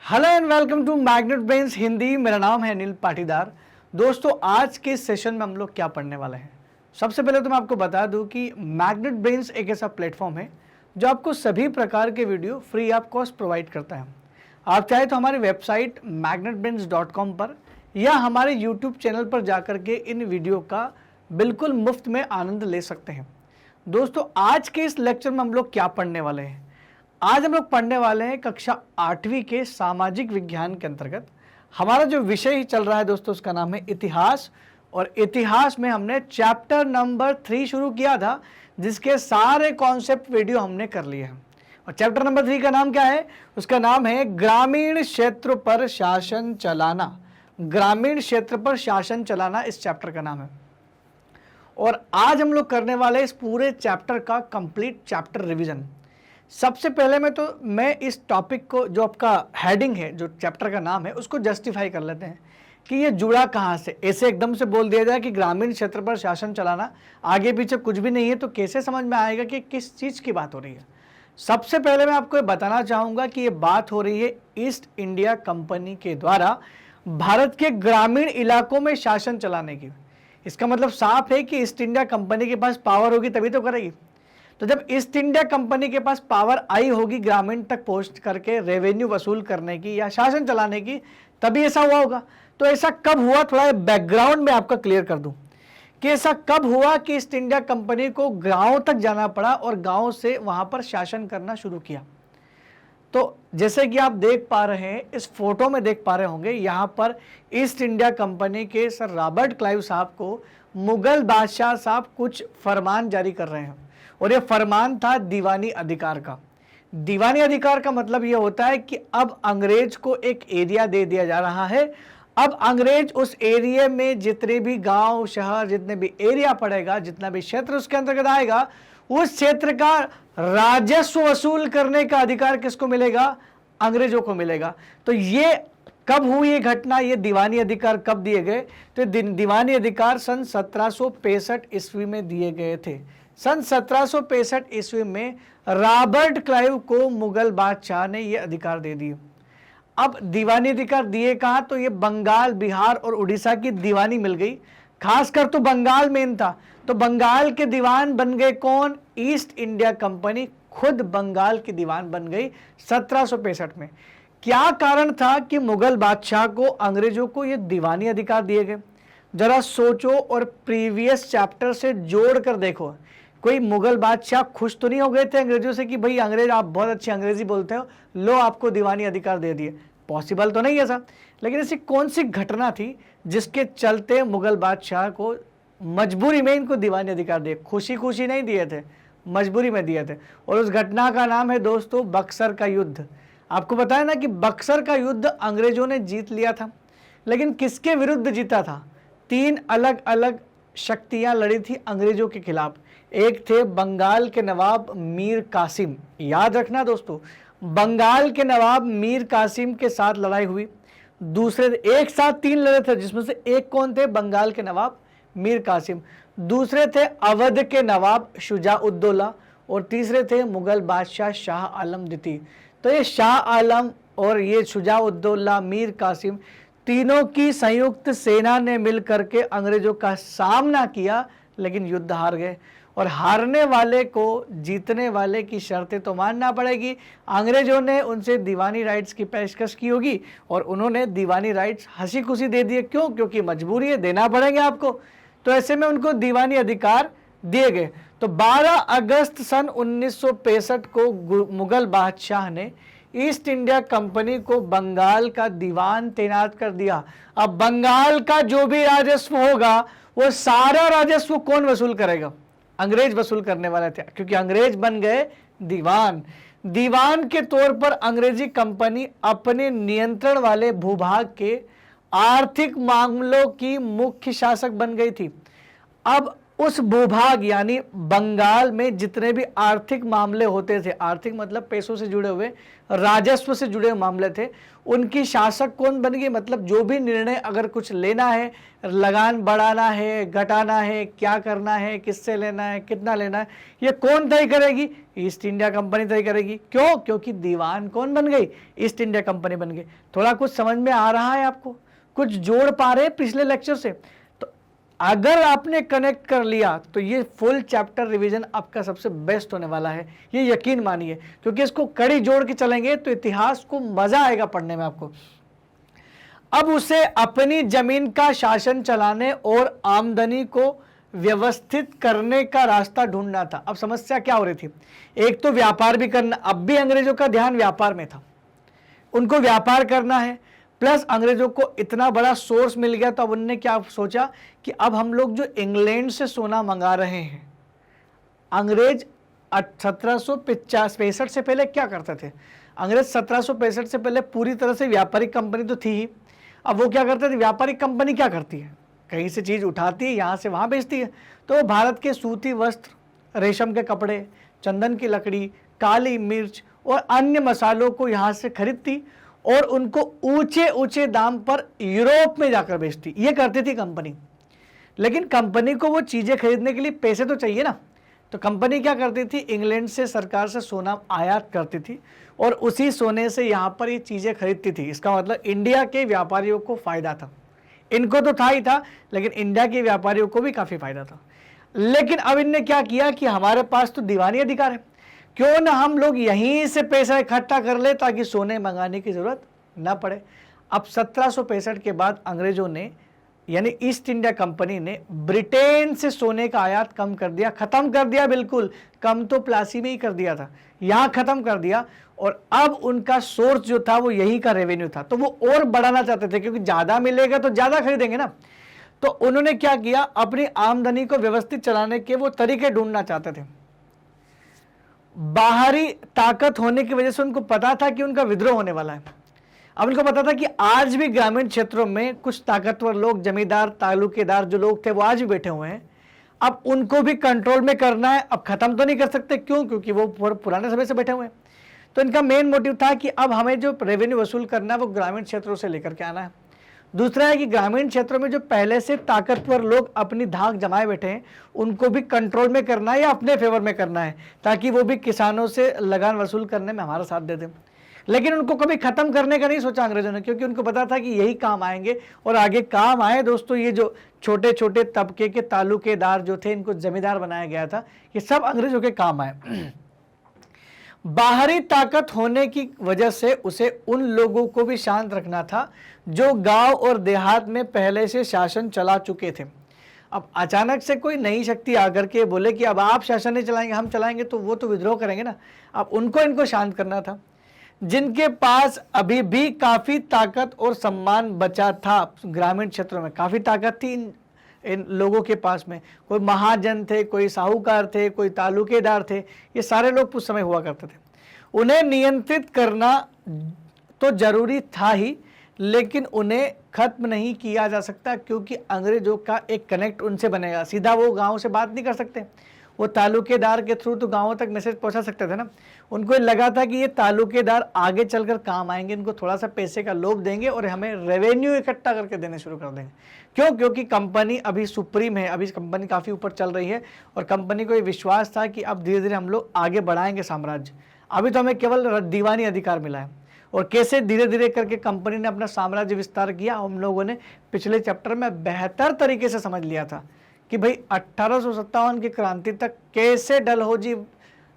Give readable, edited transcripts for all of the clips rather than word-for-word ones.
Hello and welcome to Magnet Brains Hindi. मेरा नाम है अनिल पाटीदार। दोस्तों, आज के सेशन में हम लोग क्या पढ़ने वाले हैं। सबसे पहले तो मैं आपको बता दूं कि मैग्नेट ब्रेन्स एक ऐसा प्लेटफॉर्म है जो आपको सभी प्रकार के video free of cost provide करता है। आप चाहे तो हमारी वेबसाइट magnetbrains.com पर या हमारे यूट्यूब चैनल पर जाकर के इन वीडियो का बिल्कुल मुफ्त में आनंद ले सकते हैं। दोस्तों, आज के इस लेक्चर में हम लोग क्या पढ़ने वाले हैं। आज हम लोग पढ़ने वाले हैं कक्षा 8वीं के सामाजिक विज्ञान के अंतर्गत। हमारा जो विषय ही चल रहा है दोस्तों, उसका नाम है इतिहास। और इतिहास में हमने चैप्टर नंबर 3 शुरू किया था, जिसके सारे कॉन्सेप्ट वीडियो हमने कर लिए हैं। और चैप्टर नंबर 3 का नाम क्या है? उसका नाम है ग्रामीण क्षेत्र पर शासन चलाना। ग्रामीण क्षेत्र पर शासन चलाना इस चैप्टर का नाम है। और आज हम लोग करने वाले इस पूरे चैप्टर का कंप्लीट चैप्टर रिवीजन। सबसे पहले मैं इस टॉपिक को, जो आपका हेडिंग है, जो चैप्टर का नाम है, उसको जस्टिफाई कर लेते हैं कि ये जुड़ा कहाँ से। ऐसे एकदम से बोल दिया जाए कि ग्रामीण क्षेत्र पर शासन चलाना, आगे पीछे कुछ भी नहीं है, तो कैसे समझ में आएगा कि किस चीज़ की बात हो रही है। सबसे पहले मैं आपको ये बताना चाहूँगा कि ये बात हो रही है ईस्ट इंडिया कंपनी के द्वारा भारत के ग्रामीण इलाकों में शासन चलाने की। इसका मतलब साफ है कि ईस्ट इंडिया कंपनी के पास पावर होगी तभी तो करेगी। तो जब ईस्ट इंडिया कंपनी के पास पावर आई होगी ग्रामीण तक पहुंच करके रेवेन्यू वसूल करने की या शासन चलाने की, तभी ऐसा हुआ होगा। तो ऐसा कब हुआ, थोड़ा बैकग्राउंड में आपका क्लियर कर दूं कि ऐसा कब हुआ कि ईस्ट इंडिया कंपनी को गांव तक जाना पड़ा और गांव से वहां पर शासन करना शुरू किया। तो जैसे कि आप देख पा रहे हैं, इस फोटो में देख पा रहे होंगे, यहाँ पर ईस्ट इंडिया कंपनी के सर रॉबर्ट क्लाइव साहब को मुगल बादशाह साहब कुछ फरमान जारी कर रहे हैं। और ये फरमान था दीवानी अधिकार का। दीवानी अधिकार का मतलब ये होता है कि अब अंग्रेज को एक एरिया दे दिया जा रहा है। अब अंग्रेज उस एरिया में जितने भी गांव शहर, जितने भी एरिया पड़ेगा, जितना भी क्षेत्र उसके अंतर्गत आएगा, उस क्षेत्र का राजस्व वसूल करने का अधिकार किसको मिलेगा? अंग्रेजों को मिलेगा। तो ये कब हुई ये घटना, ये दीवानी अधिकार कब दिए गए? तो दीवानी अधिकार सन 1765 ईस्वी में दिए गए थे। सन 1765 ईस्वी में रॉबर्ट क्लाइव को मुगल बादशाह ने ये अधिकार दे दिए। अब दीवानी अधिकार दिए कहाँ? तो ये बंगाल, बिहार और उड़ीसा की दीवानी मिल गई। खासकर तो बंगाल मेन था। तो बंगाल के दीवान बन गए कौन? ईस्ट इंडिया कंपनी खुद बंगाल की दीवान बन गई 1765 में। क्या कारण था कि मुगल बादशाह को, अंग्रेजों को ये दीवानी अधिकार दिए गए? जरा सोचो और प्रीवियस चैप्टर से जोड़ कर देखो। कोई मुगल बादशाह खुश तो नहीं हो गए थे अंग्रेजों से कि भाई अंग्रेज, आप बहुत अच्छी अंग्रेजी बोलते हो, लो आपको दीवानी अधिकार दे दिए? पॉसिबल तो नहीं है ऐसा। लेकिन ऐसी कौन सी घटना थी जिसके चलते मुगल बादशाह को मजबूरी में इनको दीवानी अधिकार दिए? खुशी खुशी नहीं दिए थे, मजबूरी में दिए थे। और उस घटना का नाम है दोस्तों बक्सर का युद्ध। आपको बताया ना कि बक्सर का युद्ध अंग्रेजों ने जीत लिया था, लेकिन किसके विरुद्ध जीता था? 3 अलग अलग शक्तियां लड़ी थी अंग्रेजों के खिलाफ। एक थे बंगाल के नवाब मीर कासिम। याद रखना दोस्तों, बंगाल के नवाब मीर कासिम के साथ लड़ाई हुई। दूसरे, एक साथ 3 लड़े थे, जिसमें से एक कौन थे? बंगाल के नवाब मीर कासिम। दूसरे थे अवध के नवाब शुजा-उद-दौला। और तीसरे थे मुगल बादशाह शाह आलम द्वितीय। तो ये शाह आलम और ये शुजा-उद-दौला, मीर कासिम, तीनों की संयुक्त सेना ने मिलकर के अंग्रेजों का सामना किया, लेकिन युद्ध हार गए। और हारने वाले को जीतने वाले की शर्तें तो मानना पड़ेगी। अंग्रेजों ने उनसे दीवानी राइट्स की पेशकश की होगी और उन्होंने दीवानी राइट्स हंसी खुशी दे दिए। क्यों? क्योंकि मजबूरी है, देना पड़ेंगे आपको। तो ऐसे में उनको दीवानी अधिकार दिए गए। तो 12 अगस्त सन 1965 को मुगल बादशाह ने ईस्ट इंडिया कंपनी को बंगाल का दीवान तैनात कर दिया। अब बंगाल का जो भी राजस्व होगा, वो सारा राजस्व कौन वसूल करेगा? अंग्रेज वसूल करने वाले थे, क्योंकि अंग्रेज बन गए दीवान। दीवान के तौर पर अंग्रेजी कंपनी अपने नियंत्रण वाले भूभाग के आर्थिक मामलों की मुख्य शासक बन गई थी। अब उस भूभाग यानी बंगाल में जितने भी आर्थिक मामले होते थे, आर्थिक मतलब पैसों से जुड़े हुए, राजस्व से जुड़े हुए मामले थे, उनकी शासक कौन बन गई, मतलब जो भी निर्णय अगर कुछ लेना है, लगान बढ़ाना है, घटाना है, क्या करना है, किससे लेना है, कितना लेना है, ये कौन तय करेगी? ईस्ट इंडिया कंपनी तय करेगी। क्यों? क्योंकि दीवान कौन बन गई? ईस्ट इंडिया कंपनी बन गई। थोड़ा कुछ समझ में आ रहा है आपको? कुछ जोड़ पा रहे हैं पिछले लेक्चर से? तो अगर आपने कनेक्ट कर लिया तो ये फुल चैप्टर रिवीजन आपका सबसे बेस्ट होने वाला है, ये यकीन मानिए, क्योंकि इसको कड़ी जोड़ के चलेंगे तो इतिहास को मजा आएगा पढ़ने में आपको। अब उसे अपनी जमीन का शासन चलाने और आमदनी को व्यवस्थित करने का रास्ता ढूंढना था। अब समस्या क्या हो रही थी? एक तो व्यापार भी करना, अब भी अंग्रेजों का ध्यान व्यापार में था, उनको व्यापार करना है, प्लस अंग्रेजों को इतना बड़ा सोर्स मिल गया, तो अब उन्होंने क्या सोचा कि अब हम लोग जो इंग्लैंड से सोना मंगा रहे हैं, अंग्रेज 1765 से पहले क्या करते थे? अंग्रेज 1765 से पहले पूरी तरह से व्यापारिक कंपनी तो थी ही। अब वो क्या करते थे? व्यापारिक कंपनी क्या करती है? कहीं से चीज़ उठाती है, यहाँ से वहाँ बेचती है। तो भारत के सूती वस्त्र, रेशम के कपड़े, चंदन की लकड़ी, काली मिर्च और अन्य मसालों को यहाँ से खरीदती और उनको ऊंचे ऊंचे दाम पर यूरोप में जाकर बेचती। ये करती थी कंपनी। लेकिन कंपनी को वो चीज़ें खरीदने के लिए पैसे तो चाहिए ना, तो कंपनी क्या करती थी? इंग्लैंड से सरकार से सोना आयात करती थी और उसी सोने से यहाँ पर ये चीज़ें खरीदती थी। इसका मतलब इंडिया के व्यापारियों को फ़ायदा था। इनको तो था ही था, लेकिन इंडिया के व्यापारियों को भी काफ़ी फ़ायदा था। लेकिन अब इनने क्या किया कि हमारे पास तो दीवानी अधिकार है, क्यों ना हम लोग यहीं से पैसा इकट्ठा कर ले ताकि सोने मंगाने की ज़रूरत ना पड़े। अब 1765 के बाद अंग्रेज़ों ने यानी ईस्ट इंडिया कंपनी ने ब्रिटेन से सोने का आयात कम कर दिया, खत्म कर दिया। बिल्कुल कम तो प्लासी में ही कर दिया था, यहाँ खत्म कर दिया। और अब उनका सोर्स जो था वो यही का रेवेन्यू था, तो वो और बढ़ाना चाहते थे, क्योंकि ज़्यादा मिलेगा तो ज़्यादा खरीदेंगे ना। तो उन्होंने क्या किया? अपनी आमदनी को व्यवस्थित चलाने के वो तरीके ढूंढना चाहते थे। बाहरी ताकत होने की वजह से उनको पता था कि उनका विद्रोह होने वाला है। अब उनको पता था कि आज भी ग्रामीण क्षेत्रों में कुछ ताकतवर लोग, जमींदार, तालुकेदार जो लोग थे वो आज भी बैठे हुए हैं। अब उनको भी कंट्रोल में करना है। अब खत्म तो नहीं कर सकते, क्यों? क्योंकि वो पुराने समय से बैठे हुए हैं। तो इनका मेन मोटिव था कि अब हमें जो रेवेन्यू वसूल करना है वो ग्रामीण क्षेत्रों से लेकर के आना है। दूसरा है कि ग्रामीण क्षेत्रों में जो पहले से ताकतवर लोग अपनी धाक जमाए बैठे हैं उनको भी कंट्रोल में करना है या अपने फेवर में करना है, ताकि वो भी किसानों से लगान वसूल करने में हमारा साथ दे दें। लेकिन उनको कभी खत्म करने का नहीं सोचा अंग्रेजों ने, क्योंकि उनको पता था कि यही काम आएंगे और आगे काम आए। दोस्तों, ये जो छोटे छोटे तबके के तालुकेदार जो थे, इनको जमींदार बनाया गया था, ये सब अंग्रेजों के काम आए। बाहरी ताकत होने की वजह से उसे उन लोगों को भी शांत रखना था जो गांव और देहात में पहले से शासन चला चुके थे। अब अचानक से कोई नई शक्ति आकर के बोले कि अब आप शासन नहीं चलाएंगे, हम चलाएंगे, तो वो तो विद्रोह करेंगे ना। अब उनको इनको शांत करना था। जिनके पास अभी भी काफ़ी ताकत और सम्मान बचा था, ग्रामीण क्षेत्रों में काफ़ी ताकत थी इन लोगों के पास में। कोई महाजन थे, कोई साहूकार थे, कोई तालुकेदार थे, ये सारे लोग उस समय हुआ करते थे। उन्हें नियंत्रित करना तो जरूरी था ही, लेकिन उन्हें खत्म नहीं किया जा सकता, क्योंकि अंग्रेजों का एक कनेक्ट उनसे बनेगा। सीधा वो गांव से बात नहीं कर सकते, वो तालुकेदार के थ्रू तो गांवों तक मैसेज पहुंचा सकते थे ना। उनको लगा था कि ये तालुकेदार आगे चलकर काम आएंगे, इनको थोड़ा सा पैसे का लोभ देंगे और हमें रेवेन्यू इकट्ठा करके देने शुरू कर देंगे। क्यों? क्योंकि कंपनी अभी सुप्रीम है, अभी कंपनी काफ़ी ऊपर चल रही है और कंपनी को ये विश्वास था कि अब धीरे धीरे हम लोग आगे बढ़ाएंगे साम्राज्य। अभी तो हमें केवल दीवानी अधिकार मिला है। और कैसे धीरे धीरे करके कंपनी ने अपना साम्राज्य विस्तार किया, हम लोगों ने पिछले चैप्टर में बेहतर तरीके से समझ लिया था कि भाई 1857 की क्रांति तक कैसे डलहौजी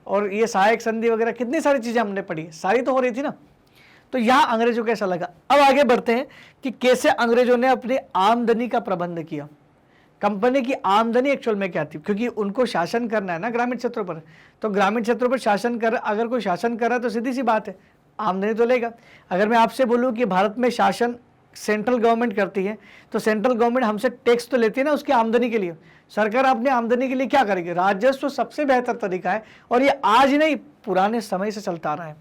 और ये सहायक संधि वगैरह कितनी सारी चीज़ें हमने पढ़ी, सारी तो हो रही थी ना। तो यहाँ अंग्रेजों को ऐसा लगा। अब आगे बढ़ते हैं कि कैसे अंग्रेजों ने अपनी आमदनी का प्रबंध किया। कंपनी की आमदनी एक्चुअल में क्या थी, क्योंकि उनको शासन करना है ना ग्रामीण क्षेत्रों पर, तो ग्रामीण क्षेत्रों पर शासन कर, अगर कोई शासन कर रहा है तो सीधी सी बात है आमदनी तो लेगा। अगर मैं आपसे बोलूँ कि भारत में शासन सेंट्रल गवर्नमेंट करती है, तो सेंट्रल गवर्नमेंट हमसे टैक्स तो लेती है ना उसकी आमदनी के लिए। सरकार अपनी आमदनी के लिए क्या करेगी? राजस्व सबसे बेहतर तरीका है और ये आज नहीं पुराने समय से चलता आ रहा है।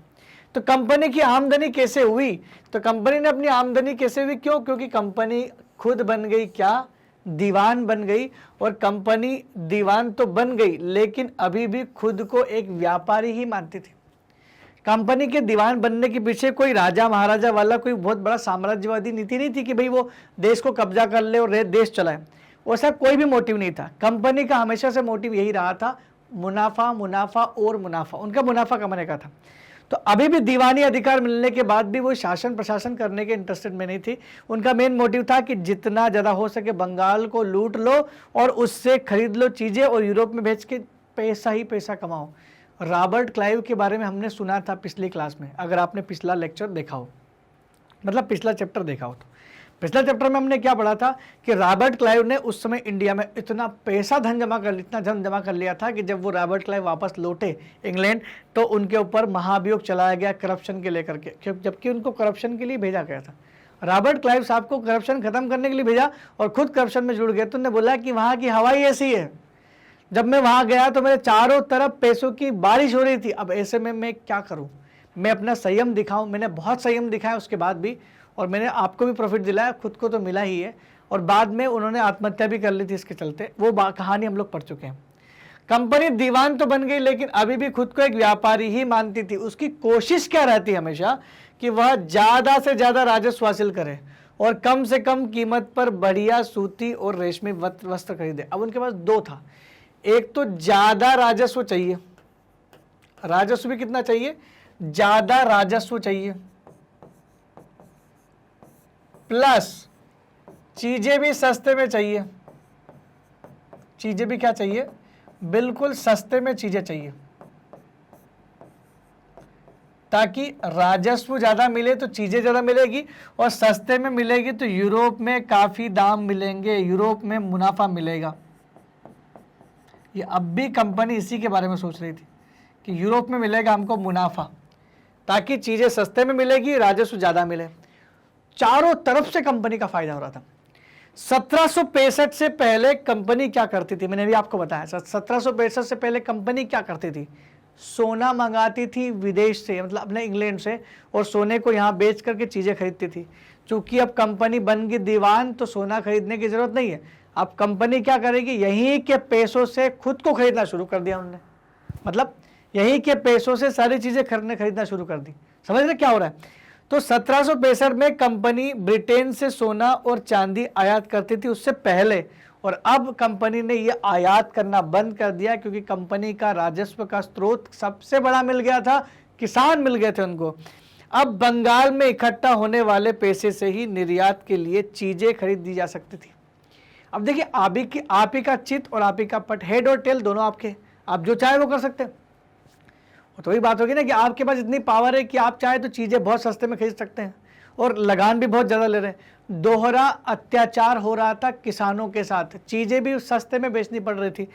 तो कंपनी की आमदनी कैसे हुई? तो कंपनी ने अपनी आमदनी कैसे हुई? क्यों? क्योंकि कंपनी खुद बन गई क्या? दीवान बन गई, और कंपनी दीवान तो बन गई लेकिन अभी भी खुद को एक व्यापारी ही मानती थी। कंपनी के दीवान बनने के पीछे कोई राजा महाराजा वाला कोई बहुत बड़ा साम्राज्यवादी नीति नहीं थी कि भाई वो देश को कब्जा कर ले और देश चलाए, वैसा कोई भी मोटिव नहीं था। कंपनी का हमेशा से मोटिव यही रहा था, मुनाफा मुनाफा और मुनाफा, उनका मुनाफा कमाने का था। तो अभी भी दीवानी अधिकार मिलने के बाद भी वो शासन प्रशासन करने के इंटरेस्टेड में नहीं थी। उनका मेन मोटिव था कि जितना ज़्यादा हो सके बंगाल को लूट लो और उससे खरीद लो चीज़ें और यूरोप में भेज के पैसा ही पैसा कमाओ। रॉबर्ट क्लाइव के बारे में हमने सुना था पिछली क्लास में, अगर आपने पिछला लेक्चर देखा हो, मतलब पिछला चैप्टर देखा हो, तो पिछला चैप्टर में हमने क्या पढ़ा था कि रॉबर्ट क्लाइव ने उस समय इंडिया में इतना धन जमा कर लिया था कि जब वो रॉबर्ट क्लाइव वापस लौटे इंग्लैंड तो उनके ऊपर महाभियोग चलाया गया करप्शन के लेकर के, जबकि उनको करप्शन के लिए भेजा गया था। रॉबर्ट क्लाइव साहब को करप्शन खत्म करने के लिए भेजा और खुद करप्शन में जुड़ गए। तो उन्होंने बोला कि वहाँ की हवा ही ऐसी है, जब मैं वहाँ गया तो मेरे चारों तरफ पैसों की बारिश हो रही थी, अब ऐसे में मैं क्या करूँ, मैं अपना संयम दिखाऊं। मैंने बहुत संयम दिखाया उसके बाद भी, और मैंने आपको भी प्रॉफिट दिलाया, खुद को तो मिला ही है, और बाद में उन्होंने आत्महत्या भी कर ली थी इसके चलते, वो कहानी हम लोग पढ़ चुके हैं। कंपनी दीवान तो बन गई लेकिन अभी भी खुद को एक व्यापारी ही मानती थी। उसकी कोशिश क्या रहती हमेशा कि वह ज़्यादा से ज़्यादा राजस्व हासिल करे और कम से कम कीमत पर बढ़िया सूती और रेशमी वस्त्र खरीदे। अब उनके पास दो था, एक तो ज़्यादा राजस्व चाहिए, राजस्व भी कितना चाहिए, ज़्यादा राजस्व चाहिए, प्लस चीजें भी सस्ते में चाहिए। चीजें भी क्या चाहिए, बिल्कुल सस्ते में चीजें चाहिए, ताकि राजस्व ज्यादा मिले तो चीजें ज्यादा मिलेगी, और सस्ते में मिलेगी तो यूरोप में काफी दाम मिलेंगे, यूरोप में मुनाफा मिलेगा। ये अब भी कंपनी इसी के बारे में सोच रही थी कि यूरोप में मिलेगा हमको मुनाफा, ताकि चीजें सस्ते में मिलेगी, राजस्व ज्यादा मिले। चारों तरफ से कंपनी का फायदा हो रहा था। 1765 से पहले कंपनी क्या करती थी, मैंने भी आपको बताया। 1765 से पहले कंपनी क्या करती थी, सोना मंगाती थी विदेश से, मतलब अपने इंग्लैंड से, और सोने को यहाँ बेच करके चीजें खरीदती थी। चूंकि अब कंपनी बन गई दीवान तो सोना खरीदने की जरूरत नहीं है। अब कंपनी क्या करेगी, यहीं के पैसों से खुद को खरीदना शुरू कर दिया उन्होंने, मतलब यहीं के पैसों से सारी चीजें खरीदना शुरू कर दी। समझ रहे क्या हो रहा है। तो 1765 में कंपनी ब्रिटेन से सोना और चांदी आयात करती थी उससे पहले, और अब कंपनी ने ये आयात करना बंद कर दिया क्योंकि कंपनी का राजस्व का स्रोत सबसे बड़ा मिल गया था, किसान मिल गए थे उनको। अब बंगाल में इकट्ठा होने वाले पैसे से ही निर्यात के लिए चीजें खरीदी जा सकती थी। अब देखिए, आप ही का चित और आप ही का पट, हेड और टेल दोनों आपके, आप जो चाहे वो कर सकते हैं। तो वही बात होगी ना कि आपके पास इतनी पावर है कि आप चाहे तो चीज़ें बहुत सस्ते में खरीद सकते हैं, और लगान भी बहुत ज़्यादा ले रहे हैं। दोहरा अत्याचार हो रहा था किसानों के साथ, चीज़ें भी सस्ते में बेचनी पड़ रही थी,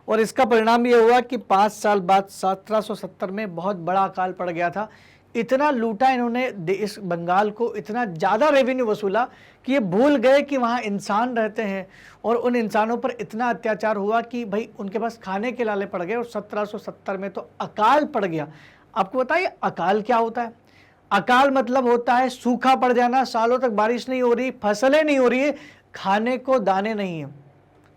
और इसका परिणाम ये हुआ कि 5 साल बाद 1770 में बहुत बड़ा अकाल पड़ गया था। इतना लूटा इन्होंने इस बंगाल को, इतना ज़्यादा रेवेन्यू वसूला कि ये भूल गए कि वहाँ इंसान रहते हैं, और उन इंसानों पर इतना अत्याचार हुआ कि भाई उनके पास खाने के लाले पड़ गए, और 1770 में तो अकाल पड़ गया। आपको बताइए अकाल क्या होता है। अकाल मतलब होता है सूखा पड़ जाना, सालों तक बारिश नहीं हो रही, फसलें नहीं हो रही है, खाने को दाने नहीं है।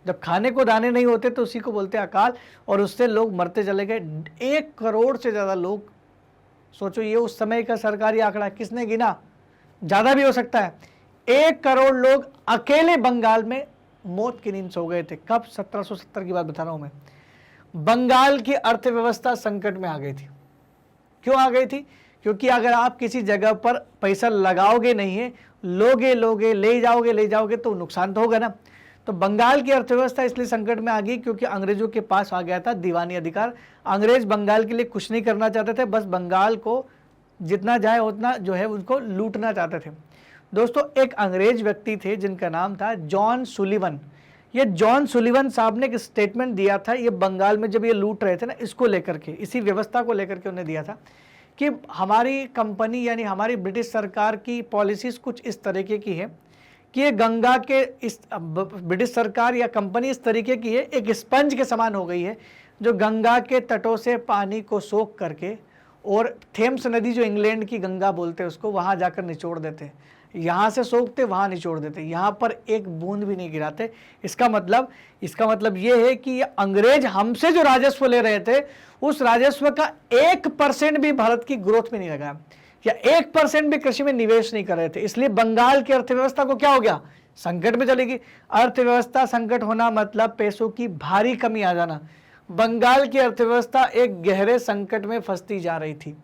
जब खाने को दाने नहीं होते तो उसी को बोलते हैं अकाल, और उससे लोग मरते चले गए। 1 करोड़ से ज़्यादा लोग, सोचो ये उस समय का सरकारी आंकड़ा, किसने गिना, ज़्यादा भी हो सकता है। 1 करोड़ लोग अकेले बंगाल में मौत की नींद सो गए थे। कब, 1770 की बात बता रहा हूँ मैं। बंगाल की अर्थव्यवस्था संकट में आ गई थी। क्यों आ गई थी, क्योंकि अगर आप किसी जगह पर पैसा लगाओगे नहीं है, लोगे ले जाओगे तो नुकसान तो होगा ना। तो बंगाल की अर्थव्यवस्था इसलिए संकट में आ गई क्योंकि अंग्रेजों के पास आ गया था दीवानी अधिकार। अंग्रेज बंगाल के लिए कुछ नहीं करना चाहते थे, बस बंगाल को जितना जाए उतना जो है उनको लूटना चाहते थे। दोस्तों, एक अंग्रेज व्यक्ति थे जिनका नाम था जॉन सुलिवन। ये जॉन सुलिवन साहब ने एक स्टेटमेंट दिया था, ये बंगाल में जब ये लूट रहे थे ना, इसको लेकर के, इसी व्यवस्था को लेकर के उन्हें दिया था कि हमारी कंपनी यानी हमारी ब्रिटिश सरकार की पॉलिसीज कुछ इस तरीके की है कि ये गंगा के, इस ब्रिटिश सरकार या कंपनी इस तरीके की है, एक स्पंज के समान हो गई है जो गंगा के तटों से पानी को सोख करके और थेम्स नदी जो इंग्लैंड की गंगा बोलते हैं उसको, वहाँ जाकर निचोड़ देते। यहाँ से सोखते वहाँ निचोड़ देते, यहाँ पर एक बूंद भी नहीं गिराते। इसका मतलब ये है कि अंग्रेज हमसे जो राजस्व ले रहे थे उस राजस्व का 1% भी भारत की ग्रोथ में नहीं लगा, या 1% भी कृषि में निवेश नहीं कर रहे थे। इसलिए बंगाल की अर्थव्यवस्था को क्या हो गया, संकट में चलेगी। अर्थव्यवस्था संकट होना मतलब पैसों की भारी कमी आ जाना। बंगाल की अर्थव्यवस्था एक गहरे संकट में फंसती जा रही थी।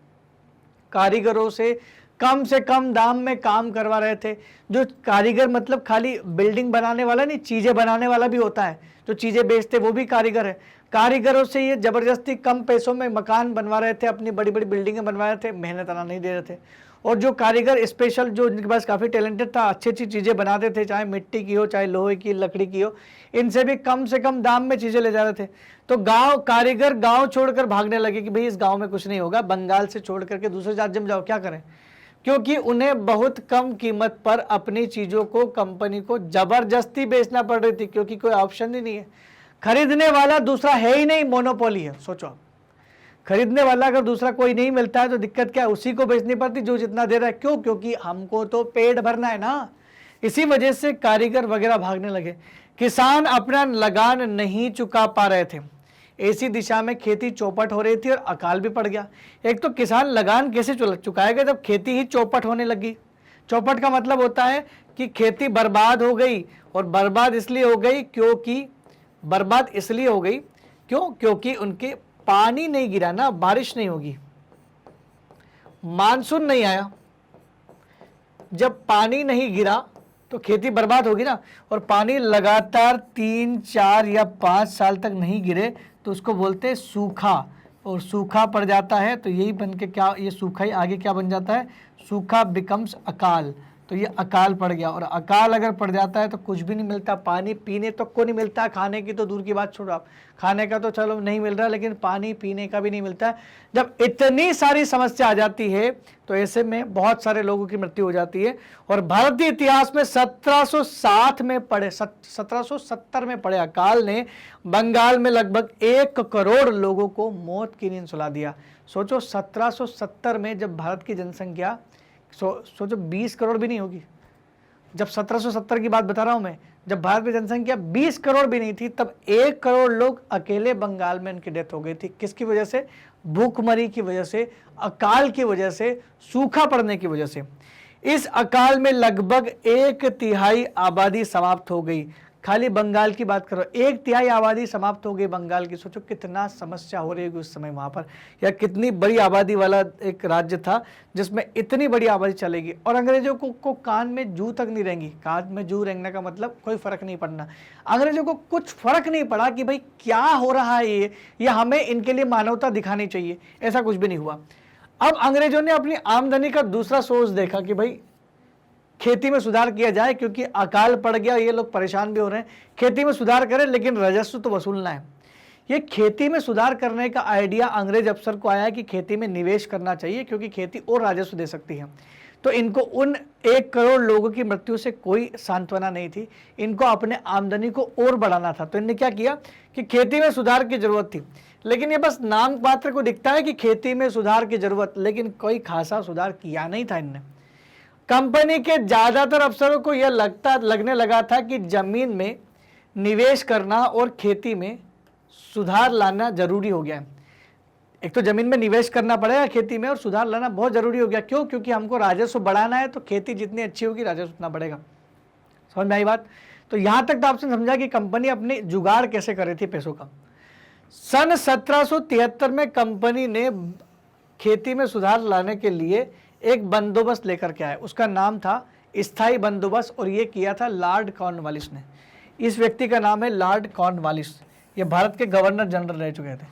कारीगरों से कम दाम में काम करवा रहे थे। जो कारीगर मतलब खाली बिल्डिंग बनाने वाला नहीं, चीजें बनाने वाला भी होता है। जो चीजें बेचते वो भी कारीगर है। कारीगरों से ये जबरदस्ती कम पैसों में मकान बनवा रहे थे, अपनी बड़ी बड़ी बिल्डिंगें बनवा रहे थे, मेहनत आना नहीं दे रहे थे। और जो कारीगर स्पेशल, जो जिनके पास काफ़ी टैलेंटेड था, अच्छी अच्छी चीज़ें बनाते थे, चाहे मिट्टी की हो, चाहे लोहे की, लकड़ी की हो, इनसे भी कम से कम दाम में चीज़ें ले जा रहे थे। तो कारीगर गांव छोड़कर भागने लगे कि भाई इस गांव में कुछ नहीं होगा, बंगाल से छोड़ करके दूसरे राज्य में जाओ, क्या करें। क्योंकि उन्हें बहुत कम कीमत पर अपनी चीज़ों को कंपनी को जबरदस्ती बेचना पड़ रही थी, क्योंकि कोई ऑप्शन ही नहीं है। खरीदने वाला दूसरा है ही नहीं, मोनोपोली है। सोचो, खरीदने वाला अगर दूसरा कोई नहीं मिलता है तो दिक्कत क्या है, उसी को बेचनी पड़ती जो जितना दे रहा है। क्यों? क्योंकि हमको तो पेट भरना है ना। इसी वजह से कारीगर वगैरह भागने लगे। किसान अपना लगान नहीं चुका पा रहे थे। ऐसी दिशा में खेती चौपट हो रही थी और अकाल भी पड़ गया। एक तो किसान लगान कैसे चुकाएगा जब खेती ही चौपट होने लगी। चौपट का मतलब होता है कि खेती बर्बाद हो गई, और बर्बाद इसलिए हो गई क्योंकि उनके पानी नहीं गिरा ना, बारिश नहीं होगी, मानसून नहीं आया। जब पानी नहीं गिरा तो खेती बर्बाद होगी ना। और पानी लगातार 3, 4 या 5 साल तक नहीं गिरे तो उसको बोलते हैं सूखा। और सूखा पड़ जाता है तो यही बन के क्या, ये सूखा ही आगे क्या बन जाता है, सूखा बिकम्स अकाल। तो ये अकाल पड़ गया, और अकाल अगर पड़ जाता है तो कुछ भी नहीं मिलता। पानी पीने तक को नहीं मिलता, खाने की तो दूर की बात छोड़ो आप, खाने का तो चलो नहीं मिल रहा, लेकिन पानी पीने का भी नहीं मिलता है। जब इतनी सारी समस्या आ जाती है तो ऐसे में बहुत सारे लोगों की मृत्यु हो जाती है। और भारतीय इतिहास में 1770 में पड़े अकाल ने बंगाल में लगभग 1 करोड़ लोगों को मौत की नींद सुला दिया। सोचो 1770 में जब भारत की जनसंख्या सोचो 20 करोड़ भी नहीं होगी। जब 1770 की बात बता रहा हूं मैं, जब भारत में जनसंख्या 20 करोड़ भी नहीं थी, तब 1 करोड़ लोग अकेले बंगाल में उनकी डेथ हो गई थी। किसकी वजह से? भूखमरी की वजह से, अकाल की वजह से, सूखा पड़ने की वजह से। इस अकाल में लगभग 1/3 आबादी समाप्त हो गई। खाली बंगाल की बात करो, 1/3 आबादी समाप्त हो गई बंगाल की। सोचो कितना समस्या हो रही होगी उस समय वहां पर, या कितनी बड़ी आबादी वाला एक राज्य था जिसमें इतनी बड़ी आबादी चलेगी। और अंग्रेजों को कान में जू तक नहीं रहेंगी। कान में जू रेंगने का मतलब कोई फर्क नहीं पड़ना। अंग्रेजों को कुछ फर्क नहीं पड़ा कि भाई क्या हो रहा है ये, या हमें इनके लिए मानवता दिखानी चाहिए, ऐसा कुछ भी नहीं हुआ। अब अंग्रेजों ने अपनी आमदनी का दूसरा सोर्स देखा कि भाई खेती में सुधार किया जाए, क्योंकि अकाल पड़ गया, ये लोग परेशान भी हो रहे हैं। खेती में सुधार करें, लेकिन राजस्व तो वसूलना है। ये खेती में सुधार करने का आइडिया अंग्रेज अफसर को आया कि खेती में निवेश करना चाहिए, क्योंकि खेती और राजस्व दे सकती है। तो इनको उन 1 करोड़ लोगों की मृत्यु से कोई सांत्वना नहीं थी, इनको अपने आमदनी को और बढ़ाना था। तो इन्होंने क्या किया कि खेती में सुधार की जरूरत थी, लेकिन ये बस नाम मात्र को दिखता है कि खेती में सुधार की जरूरत, लेकिन कोई खासा सुधार किया नहीं था इनने। कंपनी के ज्यादातर अफसरों को यह लगने लगा था कि जमीन में निवेश करना और खेती में सुधार लाना जरूरी हो गया है। एक तो जमीन में निवेश करना पड़ेगा खेती में, और सुधार लाना बहुत जरूरी हो गया। क्यों? क्योंकि हमको राजस्व बढ़ाना है, तो खेती जितनी अच्छी होगी राजस्व उतना बढ़ेगा। समझ में आई बात? तो यहां तक तो आपने समझा कि कंपनी अपने जुगाड़ कैसे कर रही थी पैसों का। सन 1773 में कंपनी ने खेती में सुधार लाने के लिए एक बंदोबस्त लेकर के आया। उसका नाम था स्थायी बंदोबस्त, और ये किया था लॉर्ड कॉर्नवालिस ने। इस व्यक्ति का नाम है लॉर्ड कॉर्नवालिस। ये भारत के गवर्नर जनरल रह चुके थे।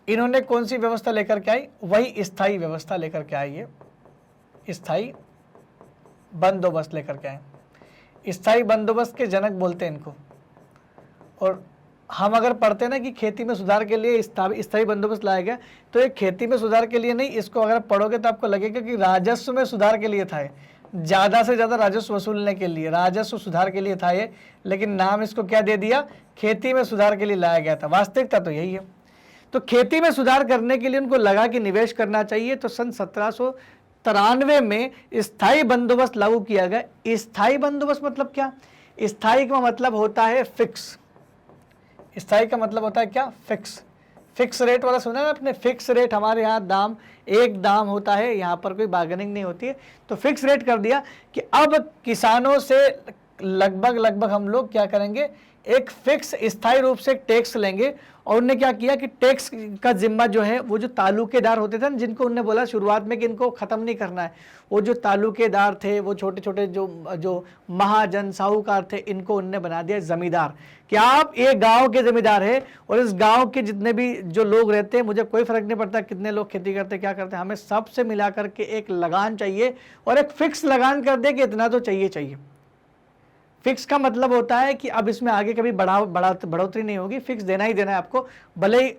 इन्होंने कौन सी व्यवस्था लेकर के आई? वही स्थायी व्यवस्था लेकर के आई। ये स्थायी बंदोबस्त लेकर के आए। स्थायी बंदोबस्त के जनक बोलते हैं इनको। और हम अगर पढ़ते ना कि खेती में सुधार के लिए स्थायी बंदोबस्त लाया गया, तो ये खेती में सुधार के लिए नहीं, इसको अगर पढ़ोगे तो आपको लगेगा कि राजस्व में सुधार के लिए था। ये ज़्यादा से ज़्यादा राजस्व वसूलने के लिए, राजस्व सुधार के लिए था ये, लेकिन नाम इसको क्या दे दिया? खेती में सुधार के लिए लाया गया था। वास्तविकता तो यही है। तो खेती में सुधार करने के लिए उनको लगा कि निवेश करना चाहिए, तो सन 1793 में स्थायी बंदोबस्त लागू किया गया। स्थायी बंदोबस्त मतलब क्या? स्थायी का मतलब होता है फिक्स। स्थायी का मतलब होता है क्या? फिक्स। फिक्स रेट वाला सुना है आपने? फिक्स रेट, हमारे यहाँ दाम एक दाम होता है, यहाँ पर कोई बार्गेनिंग नहीं होती है। तो फिक्स रेट कर दिया कि अब किसानों से लगभग हम लोग क्या करेंगे, एक फिक्स स्थायी रूप से टैक्स लेंगे। और उन्होंने क्या किया कि टैक्स का जिम्मा जो है, वो जो तालुकेदार होते थे ना, जिनको उन्होंने बोला शुरुआत में कि इनको खत्म नहीं करना है, वो जो तालुकेदार थे, वो छोटे छोटे जो महाजन साहूकार थे, इनको उन्होंने बना दिया जमींदार, कि आप एक गांव के जमींदार है और इस गांव के जितने भी जो लोग रहते हैं, मुझे कोई फर्क नहीं पड़ता कितने लोग खेती करते क्या करते हैं, हमें सबसे मिला करके एक लगान चाहिए और एक फिक्स लगान कर दे कि इतना तो चाहिए। फिक्स का मतलब होता है कि अब इसमें आगे कभी बढ़ोतरी नहीं होगी, फिक्स देना ही देना है आपको, भले ही